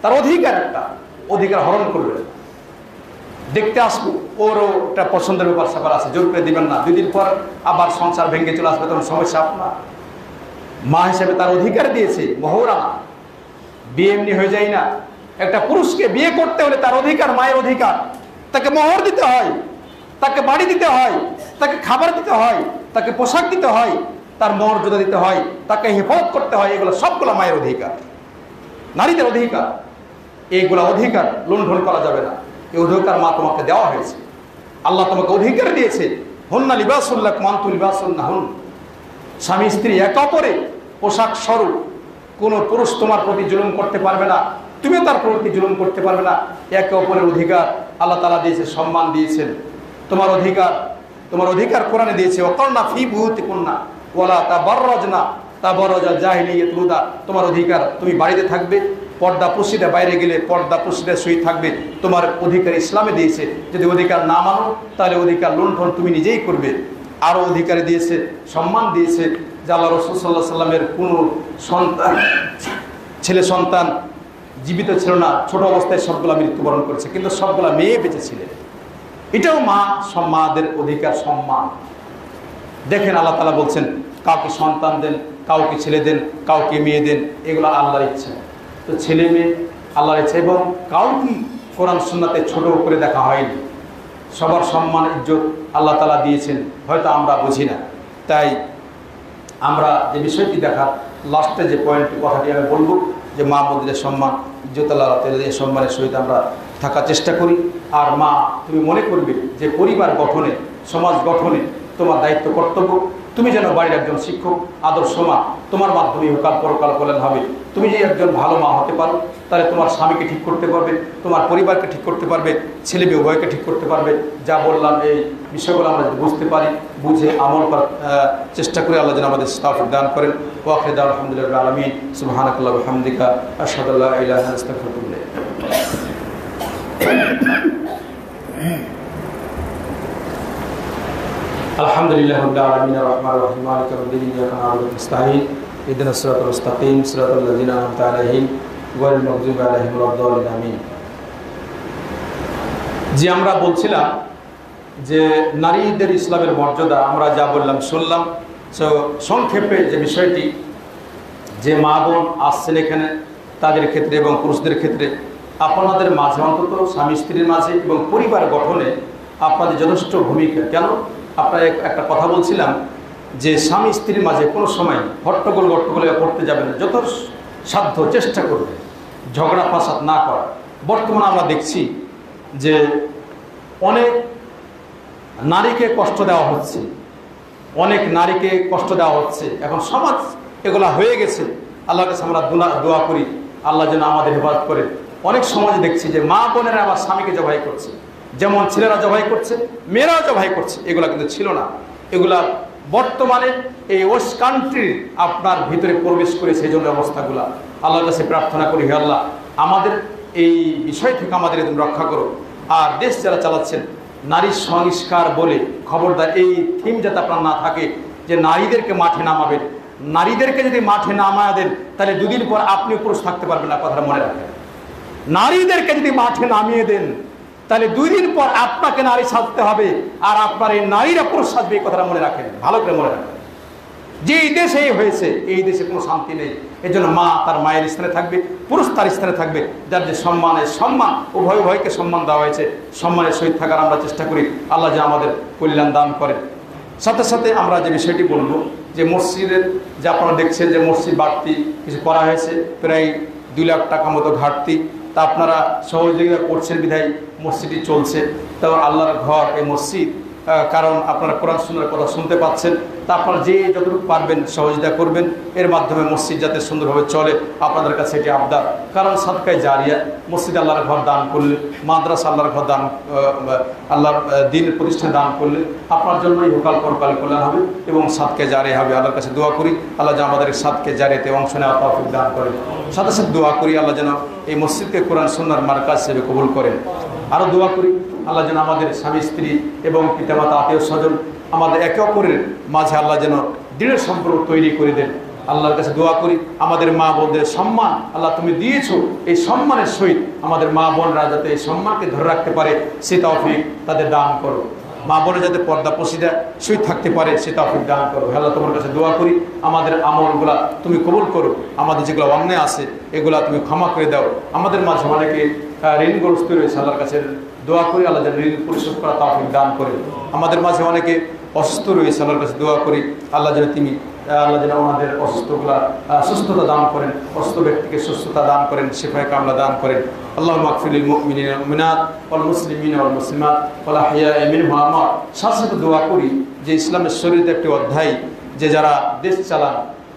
তার অধিকার, একটা অধিকার হরণ করবেন। দেখতে আসবো, ওরও একটা পছন্দের ব্যাপার স্যাপার আছে, জোর করে দিবেন না। 2 দিন পর আবার সংসার ভেঙে চলে আসবে, তখন সমস্যা আপনার। মা হিসেবে তার অধিকার দিয়েছে, মহরানা। বিয়ে এমনি হয়ে যায় না। একটা পুরুষকে বিয়ে করতে হলে তার অধিকার, মায়ের অধিকার। তাকে মোহর দিতে হয়, তাকে বাড়ি দিতে হয়, তাকে খাবার দিতে হয়, তাকে পোশাক দিতে হয়, তার মর্যাদা দিতে হয়, তাকে হেফাজত করতে হয়। এগুলো সবগুলো মায়ের অধিকার, নারীদের অধিকার। এইগুলো অধিকার লুণ্ঠন করা যাবে না। এই অধিকার মা তোমাকে দেওয়া হয়েছে, আল্লাহ তোমাকে অধিকার দিয়েছে। হুন্না লিবাসুল লাকুম ওয়া আনতুম লিবাসুল লাহুন। স্বামী স্ত্রী একে অপরে পোশাক স্বরূপ। কোনো পুরুষ তোমার প্রতি জুলুম করতে পারবে না, তুমিও তার প্রতি জুলুম করতে পারবে না। একে অপরের অধিকার আল্লাহ তাআলা দিয়েছে, সম্মান দিয়েছেন। তোমার অধিকার কোরআনে দিয়েছে, ওয়াকারনা ফি বুয়ুতিকুন্না ওয়ালা তাবাররাজনা তাবাররাজাল জাহিলিয়াতুল উলা। তোমার অধিকার, তুমি বাড়িতে থাকবে, পর্দা পুশিদে, বাইরে গেলে পর্দা পুশিদে সহিত থাকবে। তোমার অধিকার ইসলামে দিয়েছে। যদি অধিকার না মানো তাহলে অধিকার লুণ্ঠন তুমি নিজেই করবে। আরও অধিকারে দিয়েছে, সম্মান দিয়েছে যে আল্লাহ রাসূল সাল্লাল্লাহু আলাইহি ওয়াসাল্লামের কোনো সন্তান, ছেলে সন্তান জীবিত ছিল না, ছোট অবস্থায় সবগুলা মৃত্যুবরণ করেছে, কিন্তু সবগুলা মেয়ে বেঁচে ছিলেন। এটাও মাদের অধিকার, সম্মান। দেখেন আল্লাহ তাআলা বলছেন, কাউকে সন্তান দেন, কাউকে ছেলে দেন, কাউকে মেয়ে দেন, এগুলো আল্লাহর ইচ্ছা। তো ছেলে মেয়ে আল্লাহর ইচ্ছা, এবং কাউকে কোরআন সুন্নাতে ছোট করে দেখা হয়নি। সবার সম্মান ইজ্জত আল্লাহ তাআলা দিয়েছেন, হয়তো আমরা বুঝি না। তাই আমরা যে বিষয়টি দেখার লাস্টে যে পয়েন্টটি, কথাটি আমি বলবো যে মা বোনদের সম্মান ইজ্জত আল্লাহ তাআলা এই সম্মানের সহিত আমরা থাকার চেষ্টা করি। আর মা, তুমি মনে করবে যে পরিবার গঠনে, সমাজ গঠনে তোমার দায়িত্ব, কর্তব্য। তুমি যেন বাড়ির একজন শিক্ষক, আদর্শ মা, তোমার মাধ্যমে ইহকাল পরকাল কল্যাণ হবে। তুমি যে একজন ভালো মা হতে পারো তাহলে তোমার স্বামীকে ঠিক করতে পারবে, তোমার পরিবারকে ঠিক করতে পারবে, ছেলে মেয়ে উভয়কে ঠিক করতে পারবে। যা বললাম এই বিষয়গুলো আমরা যদি বুঝতে পারি, বুঝে আমল করার চেষ্টা করে আল্লাহ যেন আমাদের তৌফিক দান করেন। ওয়া আখিরু দাওয়ানা আলহামদুলিল্লাহি রাব্বিল আলামিন। সুবহানাকাল্লাহি ওয়া বিহামদিকা আশহাদু আল্লা ইলাহা ইল্লা আনতা আস্তাগফিরুকা ওয়া আতুবু ইলাইক। আলহামদুলিল্লাহি রাব্বিল আলামিন আর রাহমানির রাহিম মালিকি ইয়াউমিদ্দিন ইয়্যাকা না'বুদু ওয়া নাস্তাঈন ইহদিনাস সিরাতাল মুস্তাকিম সিরাতাল লাযিনা আন'আমতা আলাইহিম গায়রিল মাগযুবি আলাইহিম ওয়ালাদ-দাল্লিন আমিন। যে আমরা বলছিলাম যে নারীদের ইসলামের মর্যাদা, আমরা যা বললাম শুনলাম। সো সংক্ষেপে যে বিষয়টি, যে মা বোন আসছেন এখানে, তাদের ক্ষেত্রে এবং পুরুষদের ক্ষেত্রে আপনাদের মাঝে, অন্তত স্বামী স্ত্রীর মাঝে এবং পরিবার গঠনে আপনাদের যথেষ্ট ভূমিকা। কেন? আপনারা একটা কথা বলছিলাম যে স্বামী স্ত্রীর মাঝে কোনো সময় হট্টগোল করতে যাবেন না, যত সাধ্য চেষ্টা করবে ঝগড়া ফাসাদ না করা। বর্তমানে আমরা দেখছি যে অনেক নারীকে কষ্ট দেওয়া হচ্ছে, অনেক নারীকে কষ্ট দেওয়া হচ্ছে। এখন সমাজ এগুলা হয়ে গেছে। আল্লাহর কাছে আমরা দোয়া করি আল্লাহ যেন আমাদের হেফাজত করে। অনেক সমাজে দেখছি যে মা বোনেরা আবার স্বামীকে জবাই করছে, যেমন ছেলেরা জবাই করছে, মেয়েরাও জবাই করছে। এগুলা কিন্তু ছিল না। এগুলা বর্তমানে এই ওয়েস্ট কান্ট্রির আপনার ভিতরে প্রবেশ করে, সেই জন্য অবস্থাগুলা আল্লাহর কাছে প্রার্থনা করি, হে আল্লাহ আমাদের এই বিষয় থেকে আমাদের রক্ষা করো। আর দেশ যারা চালাচ্ছেন, নারী সংস্কার বলে খবরদার এই থিম যাতে আপনার না থাকে যে নারীদেরকে মাঠে নামাবেন। নারীদেরকে যদি মাঠে নামায় দেন তাহলে দুদিন পর আপনি পুরুষ থাকতে পারবেন না, কথাটা মনে রাখেন। নারীদেরকে যদি মাঠে নামিয়ে দেন তাহলে 2 দিন পর আপনাকে নারী সাজতে হবে, আর আপনার এই নারীরা পুরুষ সাজবে। এই কথাটা মনে রাখেন, ভালো করে মনে রাখেন। যে এই দেশে হয়েছে, এই দেশে কোনো শান্তি নেই। এই জন্য মা তার মায়ের স্থানে থাকবে, পুরুষ তার স্থানে থাকবে। যার যে সম্মান, উভয়কে সম্মান দেওয়া হয়েছে, সম্মানের সহিত থাকার আমরা চেষ্টা করি। আল্লাহ যে আমাদের কল্যাণ দান করেন। সাথে সাথে আমরা যে বিষয়টি বলবো যে মসজিদের, যে আপনারা দেখছেন যে মসজিদ বাড়তি কিছু করা হয়েছে, প্রায় 2 লাখ টাকা মতো ঘাটতি। তা আপনারা সহযোগিতা করছেন বিধায় মসজিদটি চলছে। তো আল্লাহর ঘর এই মসজিদ, কারণ আপনারা কোরআন সুন্নাহর কথা শুনতে পাচ্ছেন। তা আপনারা যে যতটুকু পারবেন সহযোগিতা করবেন, এর মাধ্যমে মসজিদ যাতে সুন্দরভাবে চলে আপনাদের কাছে এটি আবদার। কারণ সাদকায়ে জারিয়া, মসজিদ আল্লাহর ঘর দান করলে, মাদ্রাসা আল্লাহর ঘর দান, আল্লাহর দিনের প্রতিষ্ঠান দান করলে আপনার জন্যই ইহকাল পরকালে কল্যাণ হবে এবং সাদকায়ে জারিয়া হবে। আল্লাহর কাছে দোয়া করি আল্লাহ যেন আমাদের সাদকায়ে জারিয়াতে অংশ নেওয়ার তৌফিক দান করেন। সাথে সাথে দোয়া করি আল্লাহ যেন এই মসজিদকে কোরআন সুন্নাহর মারকাজ হিসেবে কবুল করেন। আরও দোয়া করি আল্লাহ যেন আমাদের স্বামী স্ত্রী এবং পিতামাতা আত্মীয় স্বজন আমাদের একে অপরের মাঝে আল্লাহ যেন দৃঢ় সম্পর্ক তৈরি করে দেন। আল্লাহর কাছে দোয়া করি আমাদের মা বোনদের সম্মান আল্লাহ তুমি দিয়েছো, এই সম্মানের সহিত আমাদের মা বোনরা যাতে এই সম্মানকে ধরে রাখতে পারে সে তৌফিক তাদের দান করো। মা বোনে যাতে পর্দা পশিদা সহিত থাকতে পারে সে তৌফিক দান করো। আল্লাহ তোমার কাছে দোয়া করি আমাদের আমলগুলা তুমি কবুল করো, আমাদের যেগুলো অন্যায় আছে এগুলা তুমি ক্ষমা করে দাও। আমাদের মাঝে অনেকে ঋণগ্রস্ত রয়েছে, আল্লাহর কাছে দোয়া করি আল্লাহ যেন ঋণ পরিশোধ করা তৌফিক দান করে। আমাদের মাঝে অনেকে অসুস্থ রয়েছে, আল্লাহর কাছে দোয়া করি আল্লাহ যেন তুমি আল্লাহ যেন আমাদের অসুস্থগুলা সুস্থতা দান করেন, অসুস্থ ব্যক্তিকে সুস্থতা দান করেন, শিফায়ে কামলা দান করেন। আল্লাহুম্মা আগফির লিল মুমিনিনা ওয়াল মুমিনাত ওয়াল মুসলিমিনা ওয়াল মুসলিমাত ওয়াল আহইয়াই মিনহুম ওয়া আমওয়াত। সাথে দোয়া করি যে ইসলামের শরীয়তে একটি অধ্যায়, যে যারা দেশ চালান,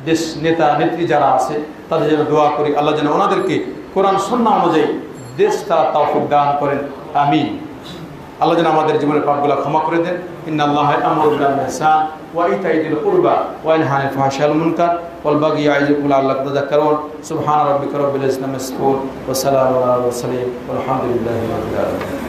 দেশ নেতা নেত্রী যারা আছে তাদের যেন দোয়া করি আল্লাহ যেন ওনাদেরকে কোরআন সুন্নাহ অনুযায়ী দেশ তারা তৌফিক দান করেন, আমিন। আল্লাহ যেন আমাদের জীবনের পাপগুলো ক্ষমা করে দেন। ইন্নাল্লাহা ইয়া'মুরু বিল ইহসান ওয়া ইতা'i যিল কুরবা ওয়া ইয়ানহা আনিল ফাহশাই ওয়াল মুনকার ওয়াল বাগই ইয়া'iযুকুম লা'আল্লাকুম তাযাক্কারুন। সুবহানা রাব্বিকা রাব্বিল ইজ্জাতি আম্মা ইয়াসিফুন ওয়া সালামুন আলাল মুরসালিন ওয়ালহামদুলিল্লাহি রাব্বিল আলামিন।